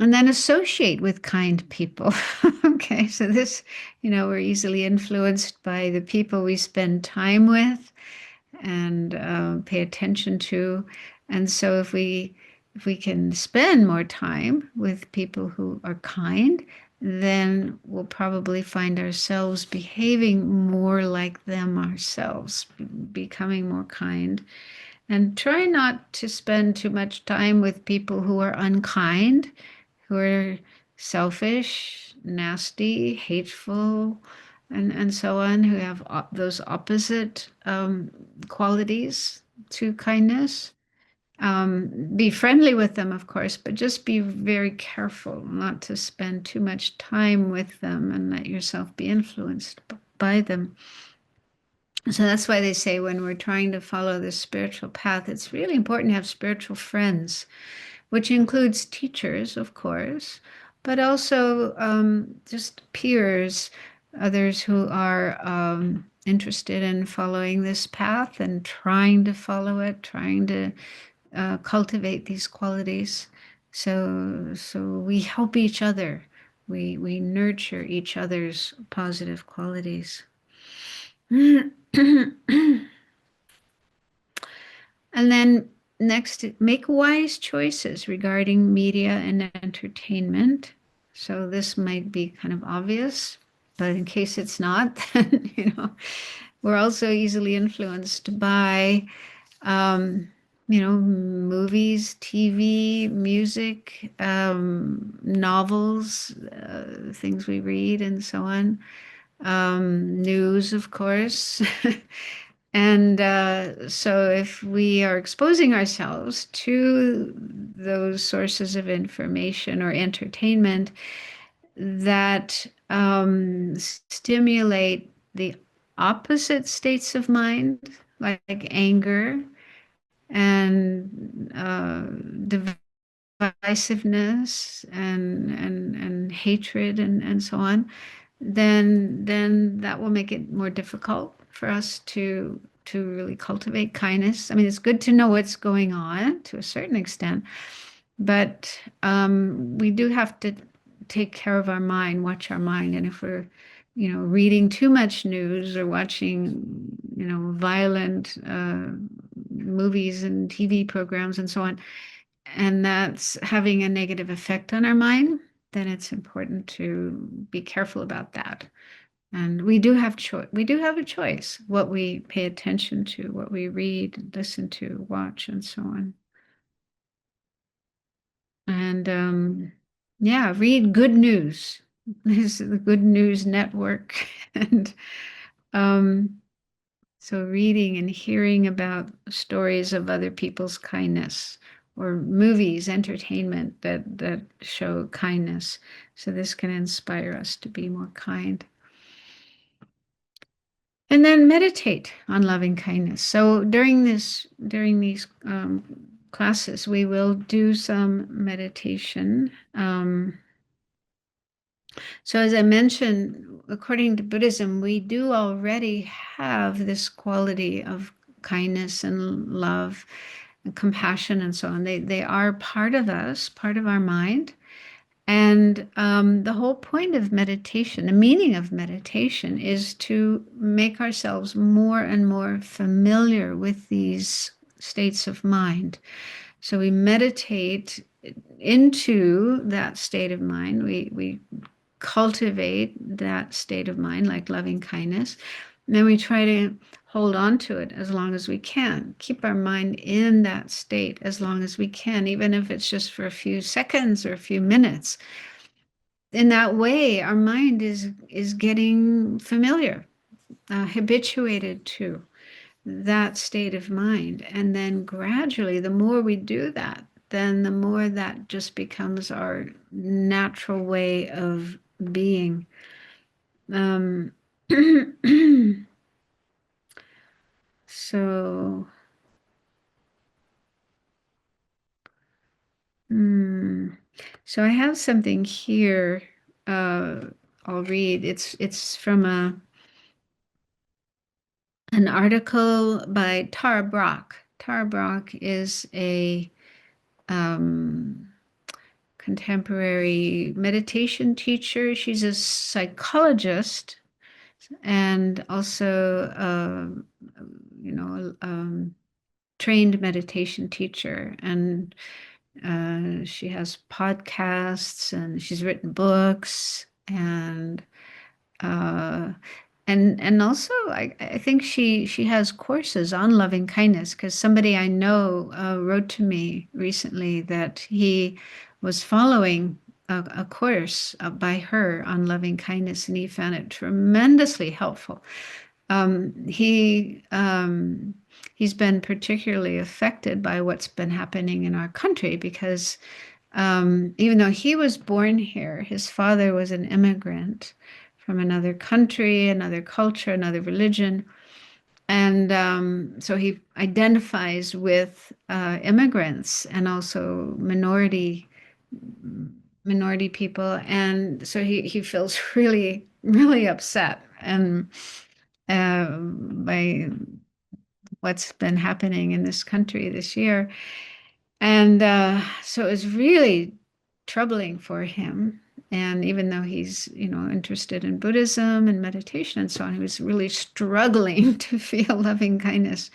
And then associate with kind people. Okay, so this, we're easily influenced by the people we spend time with and pay attention to. And so if we can spend more time with people who are kind, then we'll probably find ourselves behaving more like them ourselves, becoming more kind. And try not to spend too much time with people who are unkind, who are selfish, nasty, hateful, and so on, who have those opposite qualities to kindness. Be friendly with them, of course, but just be very careful not to spend too much time with them and let yourself be influenced by them. So that's why they say when we're trying to follow this spiritual path, it's really important to have spiritual friends, which includes teachers, of course, but also just peers, others who are interested in following this path and trying to follow it, trying to cultivate these qualities. So we help each other. We nurture each other's positive qualities. And then next, make wise choices regarding media and entertainment. So this might be kind of obvious, but in case it's not, then, we're also easily influenced by, movies, TV, music, novels, things we read, and so on. News, of course. And so, if we are exposing ourselves to those sources of information or entertainment that stimulate the opposite states of mind, like anger and divisiveness and hatred and so on, then that will make it more difficult for us to really cultivate kindness. I mean, it's good to know what's going on to a certain extent, but we do have to take care of our mind, watch our mind, and if we're reading too much news or watching violent movies and TV programs and so on, and that's having a negative effect on our mind, then it's important to be careful about that. And we do have choice. We do have a choice what we pay attention to, what we read, listen to, watch, and so on. And yeah, read good news. This is the Good News Network, and um, so reading and hearing about stories of other people's kindness or movies, entertainment that show kindness. So this can inspire us to be more kind. And then meditate on loving kindness. So during these classes, we will do some meditation. So as I mentioned, according to Buddhism, we do already have this quality of kindness and love and compassion and so on. They are part of us, part of our mind. And the whole point of meditation, the meaning of meditation, is to make ourselves more and more familiar with these states of mind. So we meditate into that state of mind. We cultivate that state of mind, like loving kindness. And then we try to hold on to it as long as we can. Keep our mind in that state as long as we can, even if it's just for a few seconds or a few minutes. In that way, our mind is getting familiar, habituated to that state of mind. And then gradually, the more we do that, then the more that just becomes our natural way of being. Um, so, hmm. So I have something here. Uh, I'll read. It's from an article by Tara Brach. Tara Brach is a um, contemporary meditation teacher. She's a psychologist and also, trained meditation teacher. And she has podcasts and she's written books uh, and also I think she has courses on loving kindness because somebody I know wrote to me recently that he was following a course by her on loving kindness and he found it tremendously helpful. He's been particularly affected by what's been happening in our country because even though he was born here, his father was an immigrant from another country, another culture, another religion. And so he identifies with immigrants and also minority people. And so he feels really, really upset and by what's been happening in this country this year. And so it was really troubling for him. And even though he's, interested in Buddhism and meditation and so on, he was really struggling to feel loving kindness.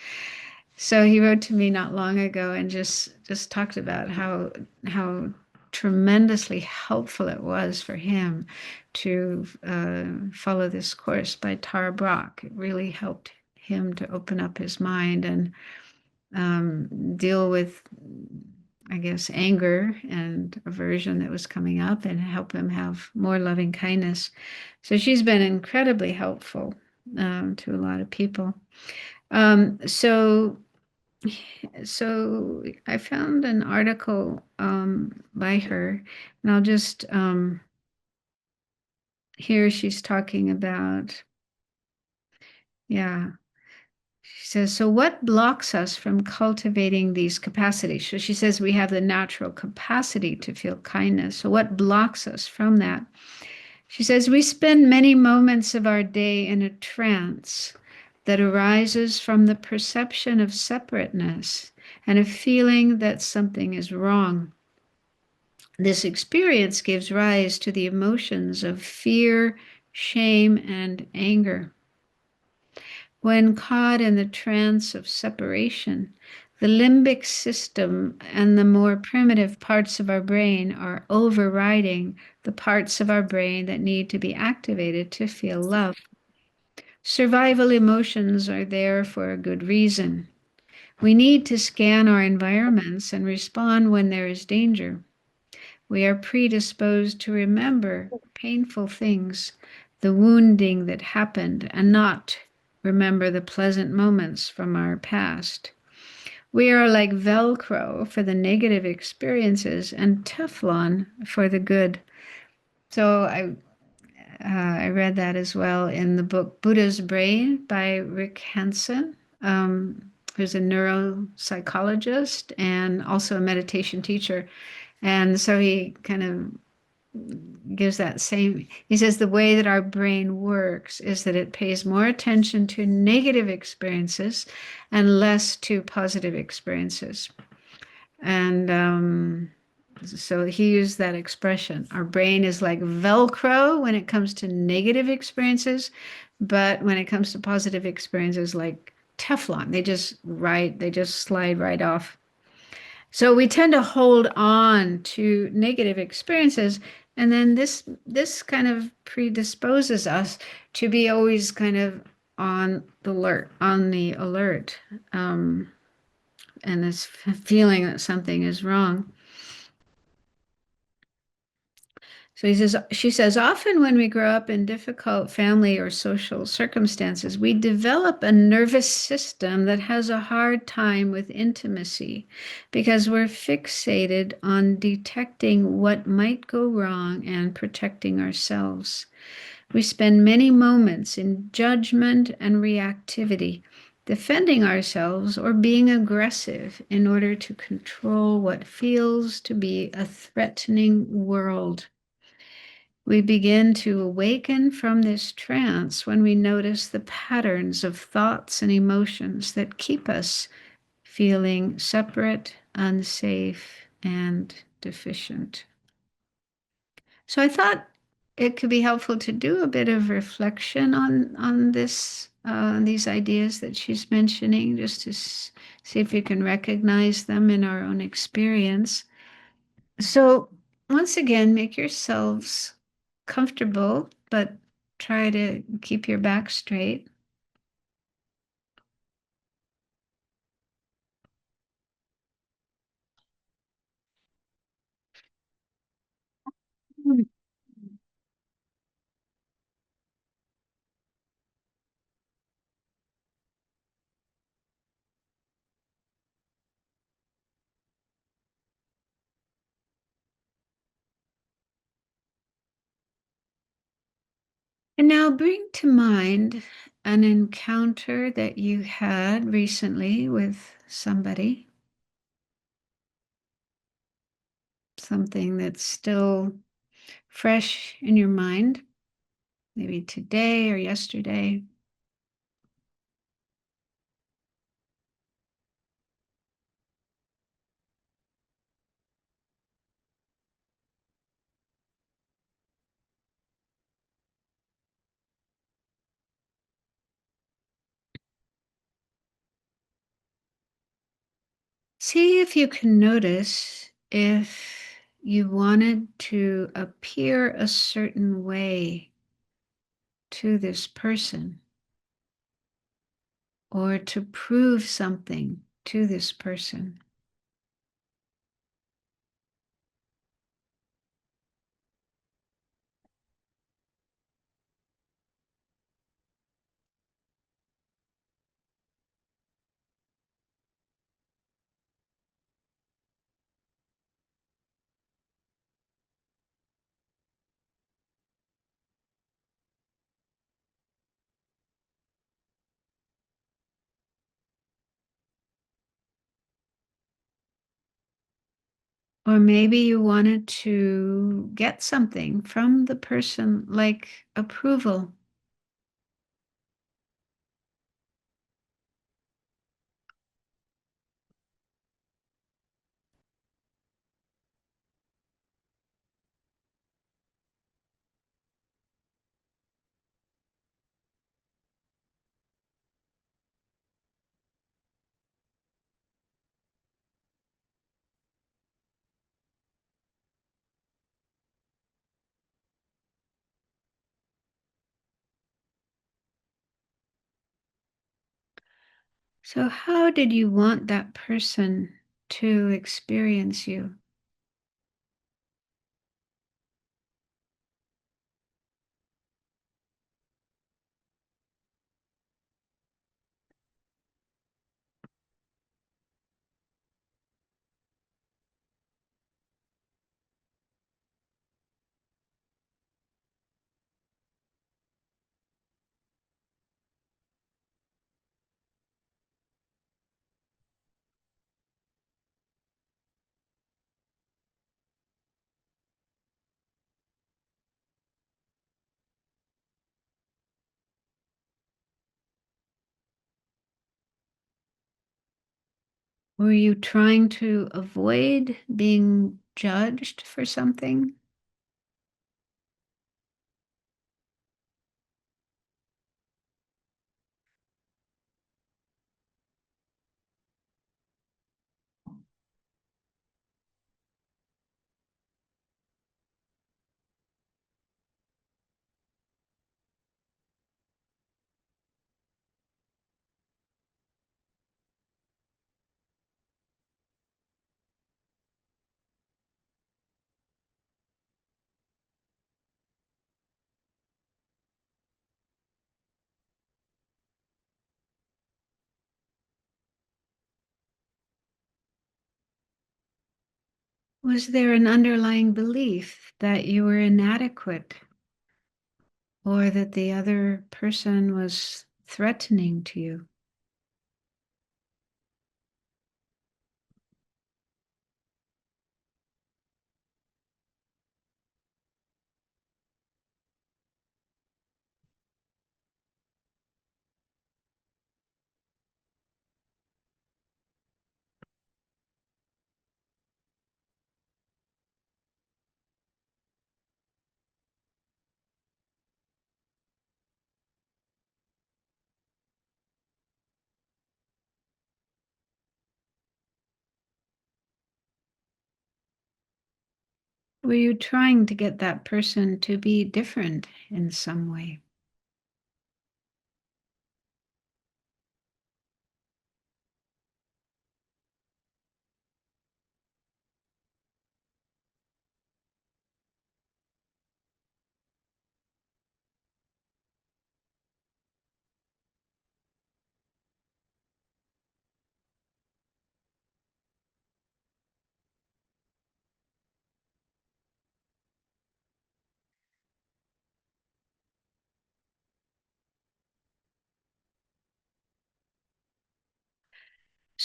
So he wrote to me not long ago and just talked about how tremendously helpful it was for him to follow this course by Tara Brach. It really helped him to open up his mind and deal with, I guess, anger and aversion that was coming up and help him have more loving kindness. So she's been incredibly helpful to a lot of people. Um, so, so I found an article by her, and I'll just here she's talking about, yeah. She says, so what blocks us from cultivating these capacities? So she says we have the natural capacity to feel kindness. So what blocks us from that? She says we spend many moments of our day in a trance that arises from the perception of separateness and a feeling that something is wrong. This experience gives rise to the emotions of fear, shame, and anger. When caught in the trance of separation, the limbic system and the more primitive parts of our brain are overriding the parts of our brain that need to be activated to feel love. Survival emotions are there for a good reason. We need to scan our environments and respond when there is danger. We are predisposed to remember painful things, the wounding that happened, and not remember the pleasant moments from our past. We are like Velcro for the negative experiences and Teflon for the good. So I read that as well in the book Buddha's Brain by Rick Hansen, who's a neuropsychologist and also a meditation teacher. And so he kind of gives that same, he says the way that our brain works is that it pays more attention to negative experiences and less to positive experiences. And so he used that expression. Our brain is like Velcro when it comes to negative experiences, but when it comes to positive experiences, like Teflon, they just slide right off. So we tend to hold on to negative experiences, and then this kind of predisposes us to be always kind of on the alert, and this feeling that something is wrong. So she says, often when we grow up in difficult family or social circumstances, we develop a nervous system that has a hard time with intimacy because we're fixated on detecting what might go wrong and protecting ourselves. We spend many moments in judgment and reactivity, defending ourselves or being aggressive in order to control what feels to be a threatening world. We begin to awaken from this trance when we notice the patterns of thoughts and emotions that keep us feeling separate, unsafe, and deficient. So I thought it could be helpful to do a bit of reflection on these ideas that she's mentioning, just to see if we can recognize them in our own experience. So once again, make yourselves comfortable, but try to keep your back straight. And now bring to mind an encounter that you had recently with somebody, something that's still fresh in your mind, maybe today or yesterday. See if you can notice if you wanted to appear a certain way to this person or to prove something to this person. Or maybe you wanted to get something from the person like approval. So, how did you want that person to experience you? Were you trying to avoid being judged for something? Was there an underlying belief that you were inadequate or that the other person was threatening to you? Were you trying to get that person to be different in some way?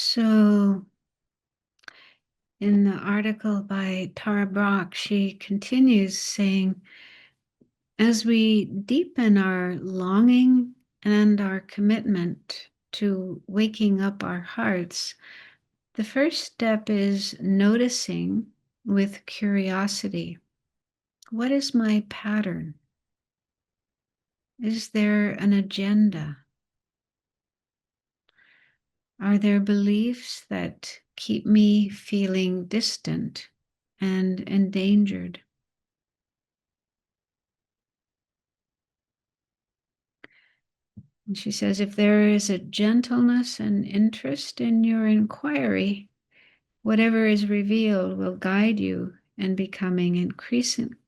So, in the article by Tara Brach, she continues saying, as we deepen our longing and our commitment to waking up our hearts, the first step is noticing with curiosity. What is my pattern? Is there an agenda? Are there beliefs that keep me feeling distant and endangered? And she says, if there is a gentleness and interest in your inquiry, whatever is revealed will guide you in becoming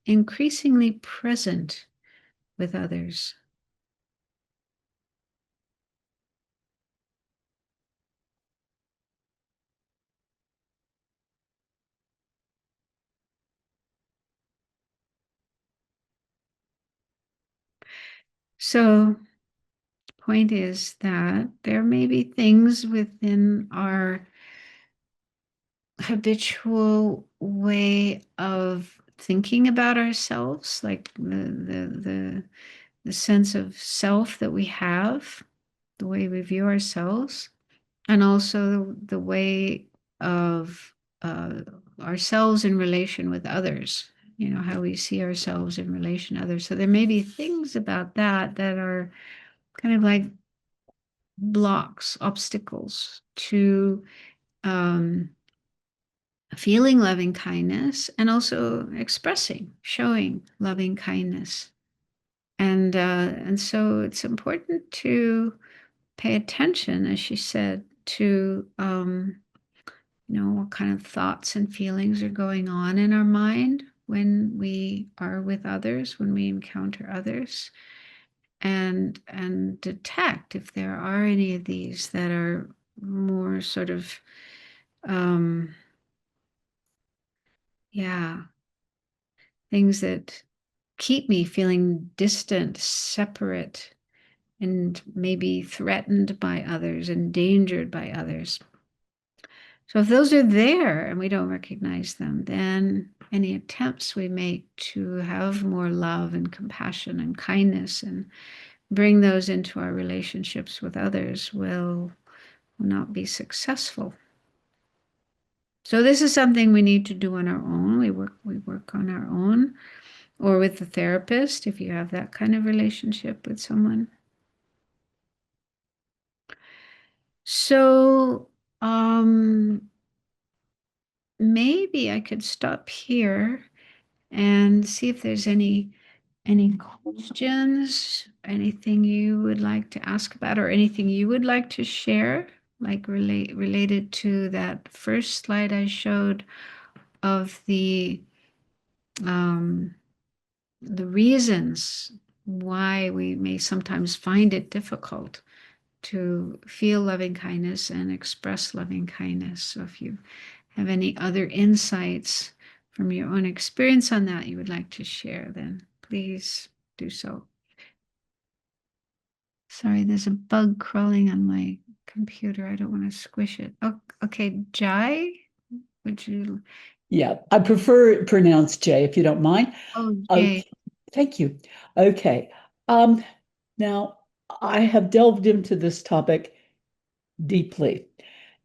increasingly present with others. So, point is that there may be things within our habitual way of thinking about ourselves, like the sense of self that we have, the way we view ourselves, and also the way of ourselves in relation with others, how we see ourselves in relation to others. So there may be things about that that are kind of like blocks, obstacles to um, feeling loving kindness and also expressing, showing loving kindness. And so it's important to pay attention, as she said, to what kind of thoughts and feelings are going on in our mind when we are with others, when we encounter others, and detect if there are any of these that are more sort of um, yeah, things that keep me feeling distant, separate, and maybe threatened by others, endangered by others. So if those are there and we don't recognize them, then any attempts we make to have more love and compassion and kindness and bring those into our relationships with others will not be successful. So this is something we need to do on our own. We work on our own, or with the therapist if you have that kind of relationship with someone. So maybe I could stop here and see if there's any questions, anything you would like to ask about, or anything you would like to share, like related to that first slide I showed of um, the reasons why we may sometimes find it difficult to feel loving kindness and express loving kindness. So if you have any other insights from your own experience on that you would like to share, then please do so. Sorry, there's a bug crawling on my computer. I don't want to squish it. Oh, okay, Jai, would you? Yeah, I prefer it pronounced J if you don't mind. Oh, Jay. Okay, thank you. Okay. Um, Now I have delved into this topic deeply,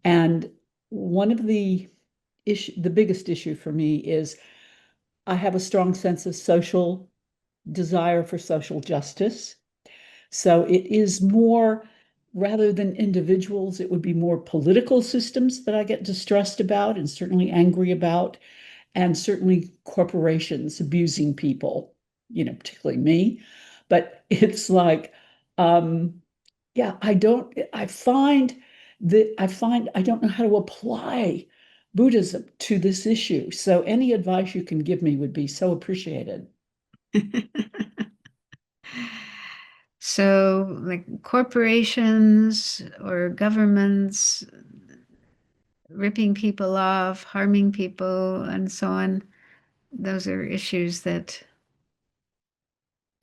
and one of the biggest issue for me is I have a strong sense of social desire for social justice. So it is more, rather than individuals, it would be more political systems that I get distressed about and certainly angry about, and certainly corporations abusing people, particularly me. But it's like, um, yeah, I find I don't know how to apply Buddhism to this issue. So any advice you can give me would be so appreciated. So, like corporations or governments ripping people off, harming people, and so on, those are issues that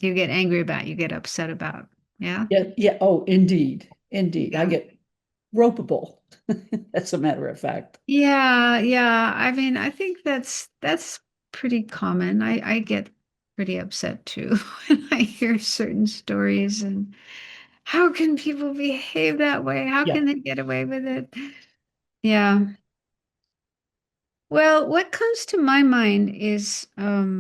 you get angry about, you get upset about. Yeah. Yeah, yeah. Oh, indeed. Indeed. I Yeah. get ropeable, as a matter of fact. Yeah, yeah. I mean, I think that's pretty common. I get pretty upset too when I hear certain stories and how can people behave that way? How Yeah. can they get away with it? Yeah. Well, what comes to my mind is uh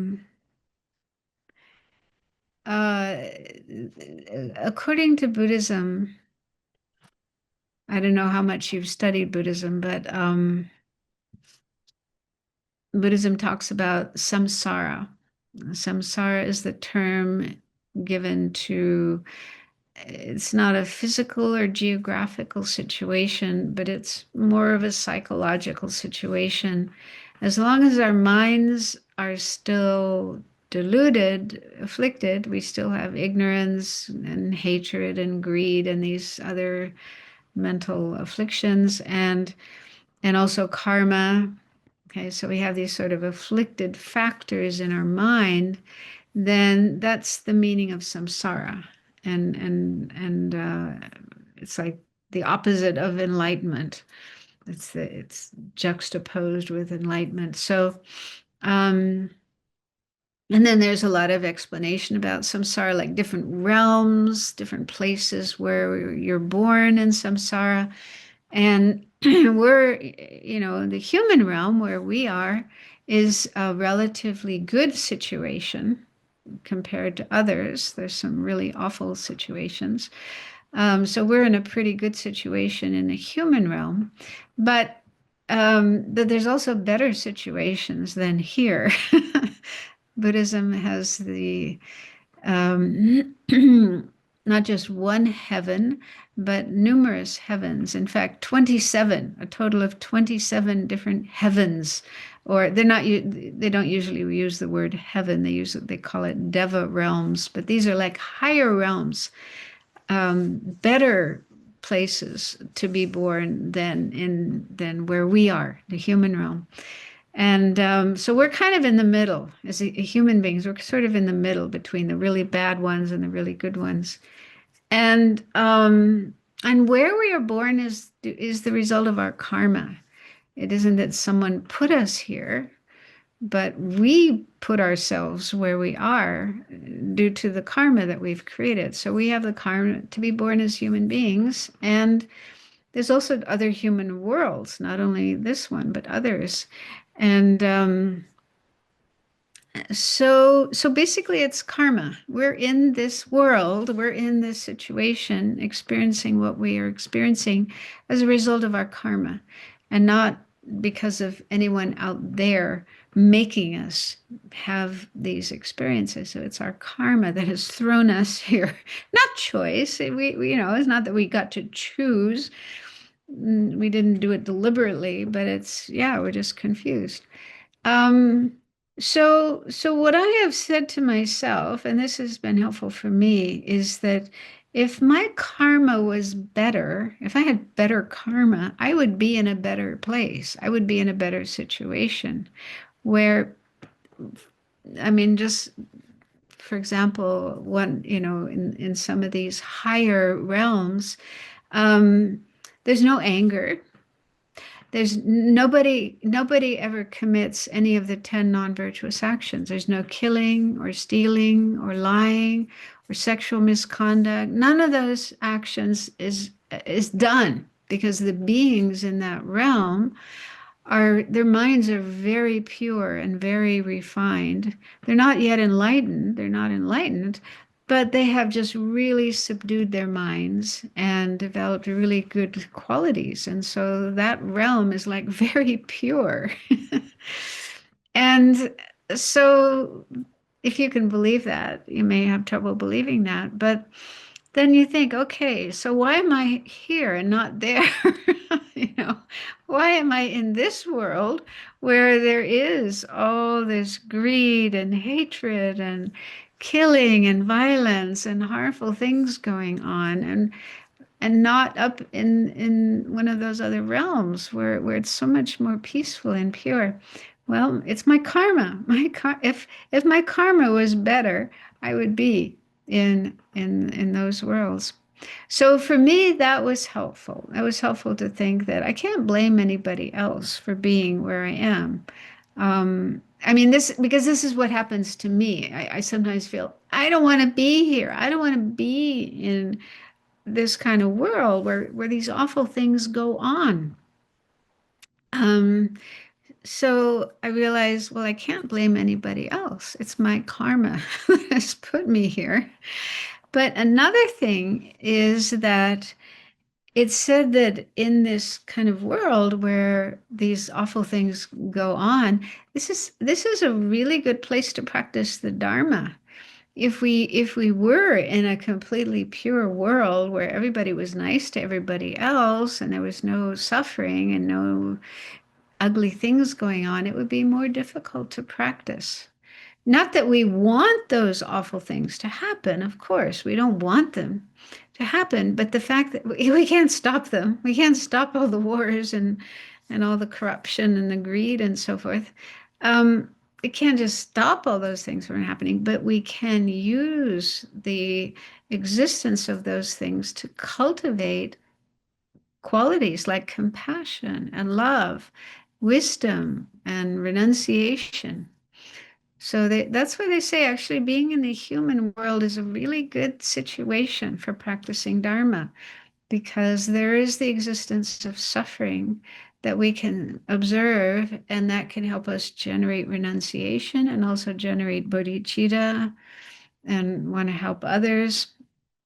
according to Buddhism, I don't know how much you've studied Buddhism, but Buddhism talks about samsara. Samsara is the term given to, it's not a physical or geographical situation, but it's more of a psychological situation. As long as our minds are still deluded, afflicted, we still have ignorance and hatred and greed and these other mental afflictions and also karma. Okay, so we have these sort of afflicted factors in our mind, then that's the meaning of samsara. And it's like the opposite of enlightenment. It's juxtaposed with enlightenment. So um and then there's a lot of explanation about samsara, like different realms, different places where you're born in samsara. And we're, the human realm where we are is a relatively good situation compared to others. There's some really awful situations. So we're in a pretty good situation in the human realm, but there's also better situations than here. Buddhism has the um, not just one heaven, but numerous heavens. In fact, 27, a total of 27 different heavens. Or they don't usually use the word heaven. They call it deva realms, but these are like higher realms, better places to be born than where we are, the human realm. And so we're kind of in the middle as human beings. We're sort of in the middle between the really bad ones and the really good ones. And where we are born is the result of our karma. It isn't that someone put us here, but we put ourselves where we are due to the karma that we've created. So we have the karma to be born as human beings, and there's also other human worlds, not only this one, but others. And so basically it's karma. We're in this world, we're in this situation, experiencing what we are experiencing as a result of our karma, and not because of anyone out there making us have these experiences. So it's our karma that has thrown us here. Not choice. It's not that we got to choose. We didn't do it deliberately, but yeah, we're just confused. Um, so what I have said to myself, and this has been helpful for me, is that if my karma was better, if I had better karma, I would be in a better place. I would be in a better situation where I mean, just for example, in some of these higher realms, um, there's no anger. There's nobody ever commits any of the 10 non-virtuous actions. There's no killing or stealing or lying or sexual misconduct. None of those actions is done because the beings in that realm are their minds are very pure and very refined. They're not yet enlightened. They're not enlightened, but they have just really subdued their minds and developed really good qualities. And so that realm is like very pure. And so if you can believe that, you may have trouble believing that, but then you think, okay, so why am I here and not there? You know, why am I in this world where there is all this greed and hatred and killing and violence and harmful things going on, and not up in one of those other realms where it's so much more peaceful and pure? Well, it's my karma. If my karma was better, I would be in those worlds. So for me, that was helpful. It was helpful to think that I can't blame anybody else for being where I am. I mean, because this is what happens to me. I sometimes feel I don't want to be here. I don't want to be in this kind of world where these awful things go on. Um, so I realized, well, I can't blame anybody else. It's my karma that has put me here. But another thing is that it's said that in this kind of world where these awful things go on, this is a really good place to practice the Dharma. If we were in a completely pure world where everybody was nice to everybody else and there was no suffering and no ugly things going on, it would be more difficult to practice. Not that we want those awful things to happen, of course, we don't want them to happen, but the fact that we can't stop them, we can't stop all the wars and all the corruption and the greed and so forth. We can't just stop all those things from happening, but we can use the existence of those things to cultivate qualities like compassion and love, wisdom and renunciation. So that's why they say actually being in the human world is a really good situation for practicing Dharma, because there is the existence of suffering that we can observe, and that can help us generate renunciation and also generate bodhicitta and want to help others.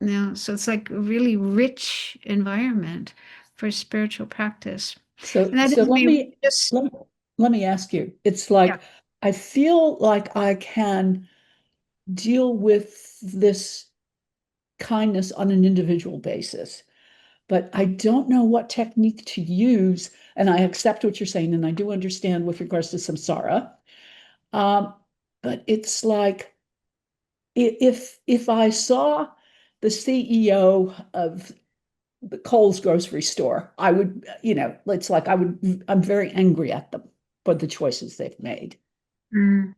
So it's like a really rich environment for spiritual practice. So, And that so doesn't let mean me just, let, let me ask you. It's yeah. like I feel like I can deal with this kindness on an individual basis, but I don't know what technique to use. And I accept what you're saying, and I do understand with regards to samsara. Um, but it's like if I saw the CEO of the Kohl's grocery store, I would, it's like I'm very angry at them for the choices they've made. Mm,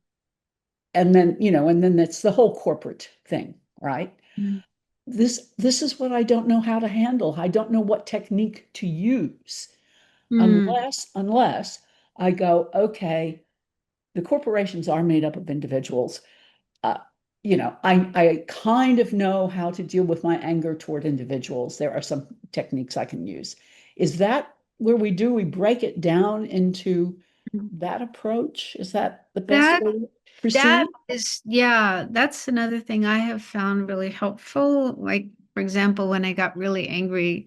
And then that's the whole corporate thing, right? mm, This is what I don't know how to handle. I don't know what technique to use mm. unless I go, okay, the corporations are made up of individuals. uh, I kind of know how to deal with my anger toward individuals. There are some techniques I can use. Is that where we break it down into that approach? Is that the best That way to That proceed? is, yeah, that's another thing I have found really helpful. Like, for example, when I got really angry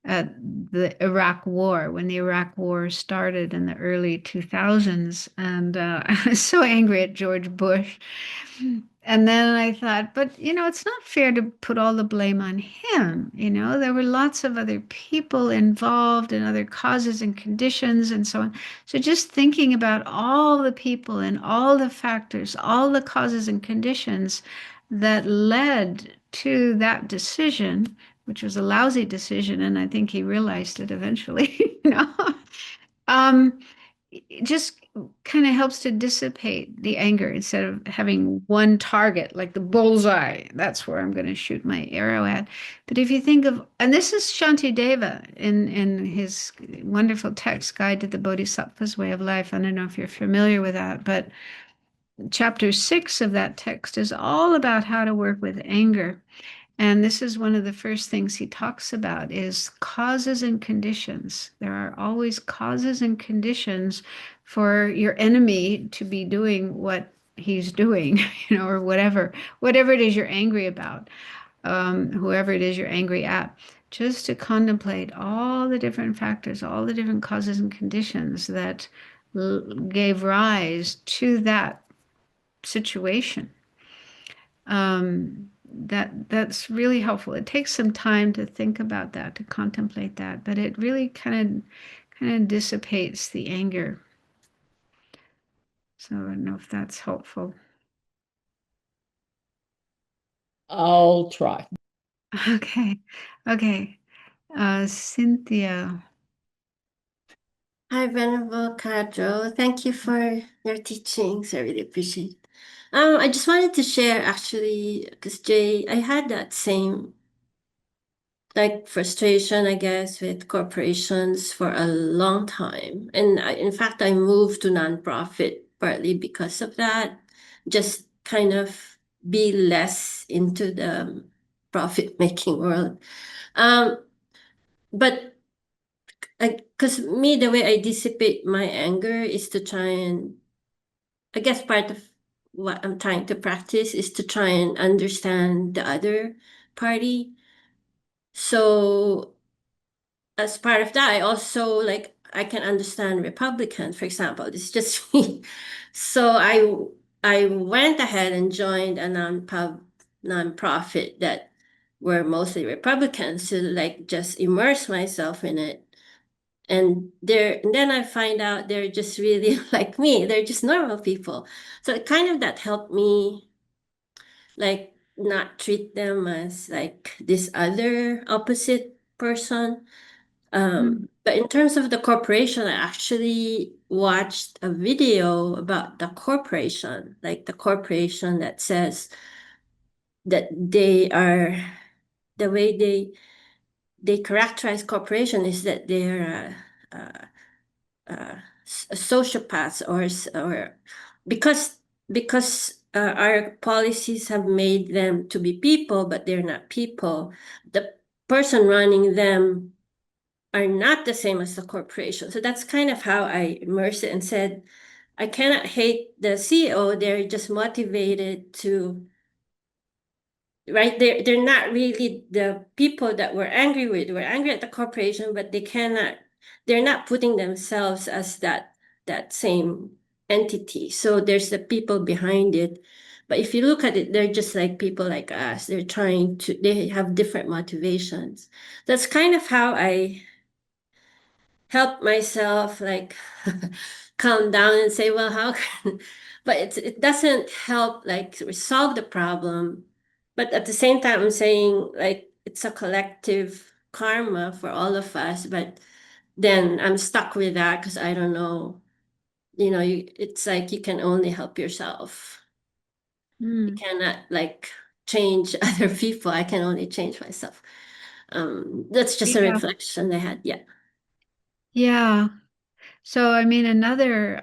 at the Iraq War, when the Iraq War started in the early 2000s, and I was so angry at George Bush. And then I thought, but it's not fair to put all the blame on him. There were lots of other people involved and other causes and conditions and so on. So just thinking about all the people and all the factors, all the causes and conditions that led to that decision, which was a lousy decision, and I think he realized it eventually, um, just kind of helps to dissipate the anger instead of having one target, like the bullseye. That's where I'm going to shoot my arrow at. But if you think of, and this is Shantideva in his wonderful text, Guide to the Bodhisattva's Way of Life. I don't know if you're familiar with that, but chapter 6 of that text is all about how to work with anger. And this is one of the first things he talks about is causes and conditions. There are always causes and conditions for your enemy to be doing what he's doing, or whatever it is you're angry about, whoever it is you're angry at. Just to contemplate all the different factors, all the different causes and conditions that gave rise to that situation. That's really helpful. It takes some time to think about that, to contemplate that, but it really kind of dissipates the anger. So I don't know if that's helpful. I'll try. Okay. Okay. Cynthia. Hi, Venerable Khadro. Thank you for your teachings. I really appreciate it. I just wanted to share actually, because Jay, I had that same like frustration, I guess, with corporations for a long time. And in fact, I moved to nonprofit partly because of that. Just kind of be less into the profit making world. Um, but because me, the way I dissipate my anger is to try and, I guess part of what I'm trying to practice is to try and understand the other party. So as part of that, I also like I can understand Republicans, for example. This is just me. So I went ahead and joined a nonprofit that were mostly Republicans to like just immerse myself in it. And then I find out they're just really like me. They're just normal people. So it kind of that helped me like not treat them as like this other opposite person. But in terms of the corporation, I actually watched a video about the corporation, like the corporation that says that they are the way they characterize corporation is that they're sociopaths or because our policies have made them to be people, but they're not people. The person running them are not the same as the corporation. So that's kind of how I immersed it and said, I cannot hate the CEO. They're just motivated to, right? They're not really the people that we're angry with. We're angry at the corporation, but they're not putting themselves as that same entity. So there's the people behind it. But if you look at it, they're just like people like us. They have different motivations. That's kind of how I help myself like calm down and say, well, how can, but it doesn't help like resolve the problem. But at the same time, I'm saying like it's a collective karma for all of us. But then I'm stuck with that because I don't know, it's like you can only help yourself. You cannot like change other people. I can only change myself. That's just a Yeah. reflection I had. Yeah. Yeah. So, I mean, another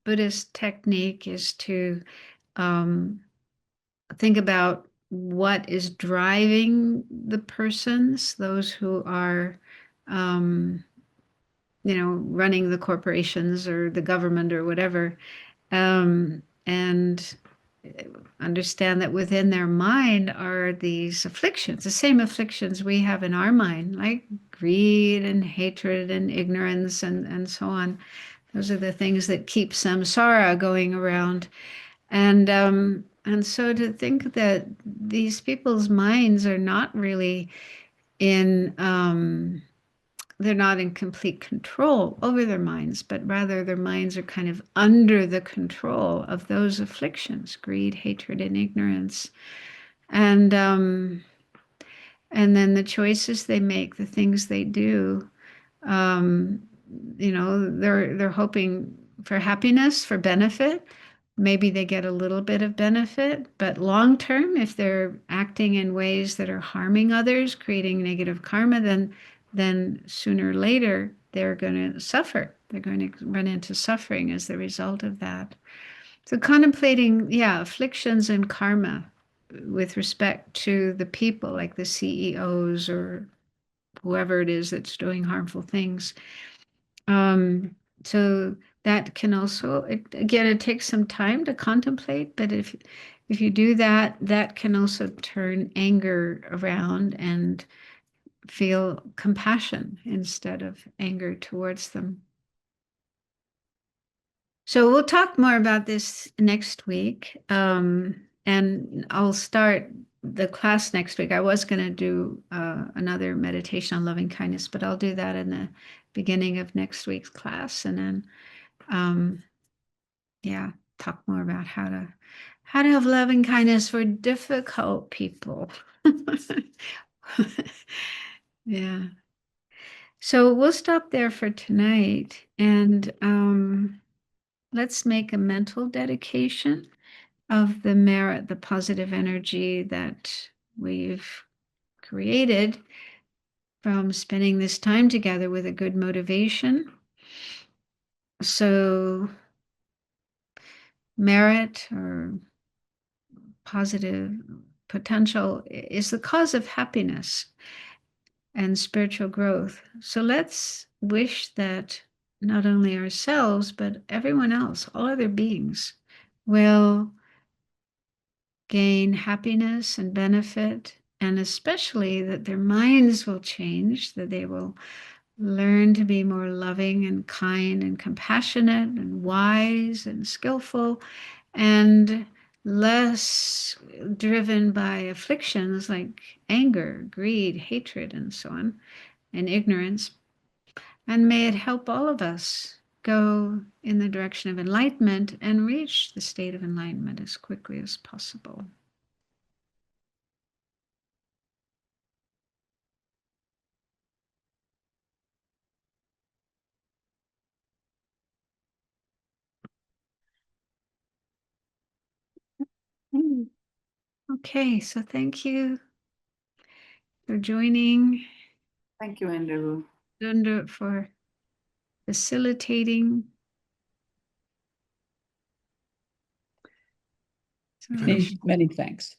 Buddhist technique is to um, think about what is driving the persons, those who are, um, running the corporations or the government or whatever, and understand that within their mind are these afflictions, the same afflictions we have in our mind, like greed and hatred and ignorance and so on. Those are the things that keep samsara going around. And so to think that these people's minds are not really in they're not in complete control over their minds, but rather their minds are kind of under the control of those afflictions, greed, hatred, and ignorance. And and then the choices they make, the things they do, um, they're hoping for happiness, for benefit. Maybe they get a little bit of benefit, but long term, if they're acting in ways that are harming others, creating negative karma, then sooner or later they're going to suffer. They're going to run into suffering as the result of that. So contemplating, afflictions and karma with respect to the people, like the CEOs or whoever it is that's doing harmful things. So that can also, it takes some time to contemplate, but if you do that, that can also turn anger around and feel compassion instead of anger towards them. So we'll talk more about this next week. And I'll start the class next week. I was going to do another meditation on loving kindness, but I'll do that in the beginning of next week's class. And then, talk more about how to have loving kindness for difficult people. Yeah. So we'll stop there for tonight, and let's make a mental dedication of the merit, the positive energy that we've created from spending this time together with a good motivation. So, merit or positive potential is the cause of happiness and spiritual growth. So, let's wish that not only ourselves, but everyone else, all other beings, will gain happiness and benefit, and especially that their minds will change, that they will learn to be more loving and kind and compassionate and wise and skillful and less driven by afflictions like anger, greed, hatred, and so on, and ignorance. And may it help all of us go in the direction of enlightenment and reach the state of enlightenment as quickly as possible. Okay, so thank you for joining. Thank you, Andrew. Dunda for facilitating. So, Many thanks.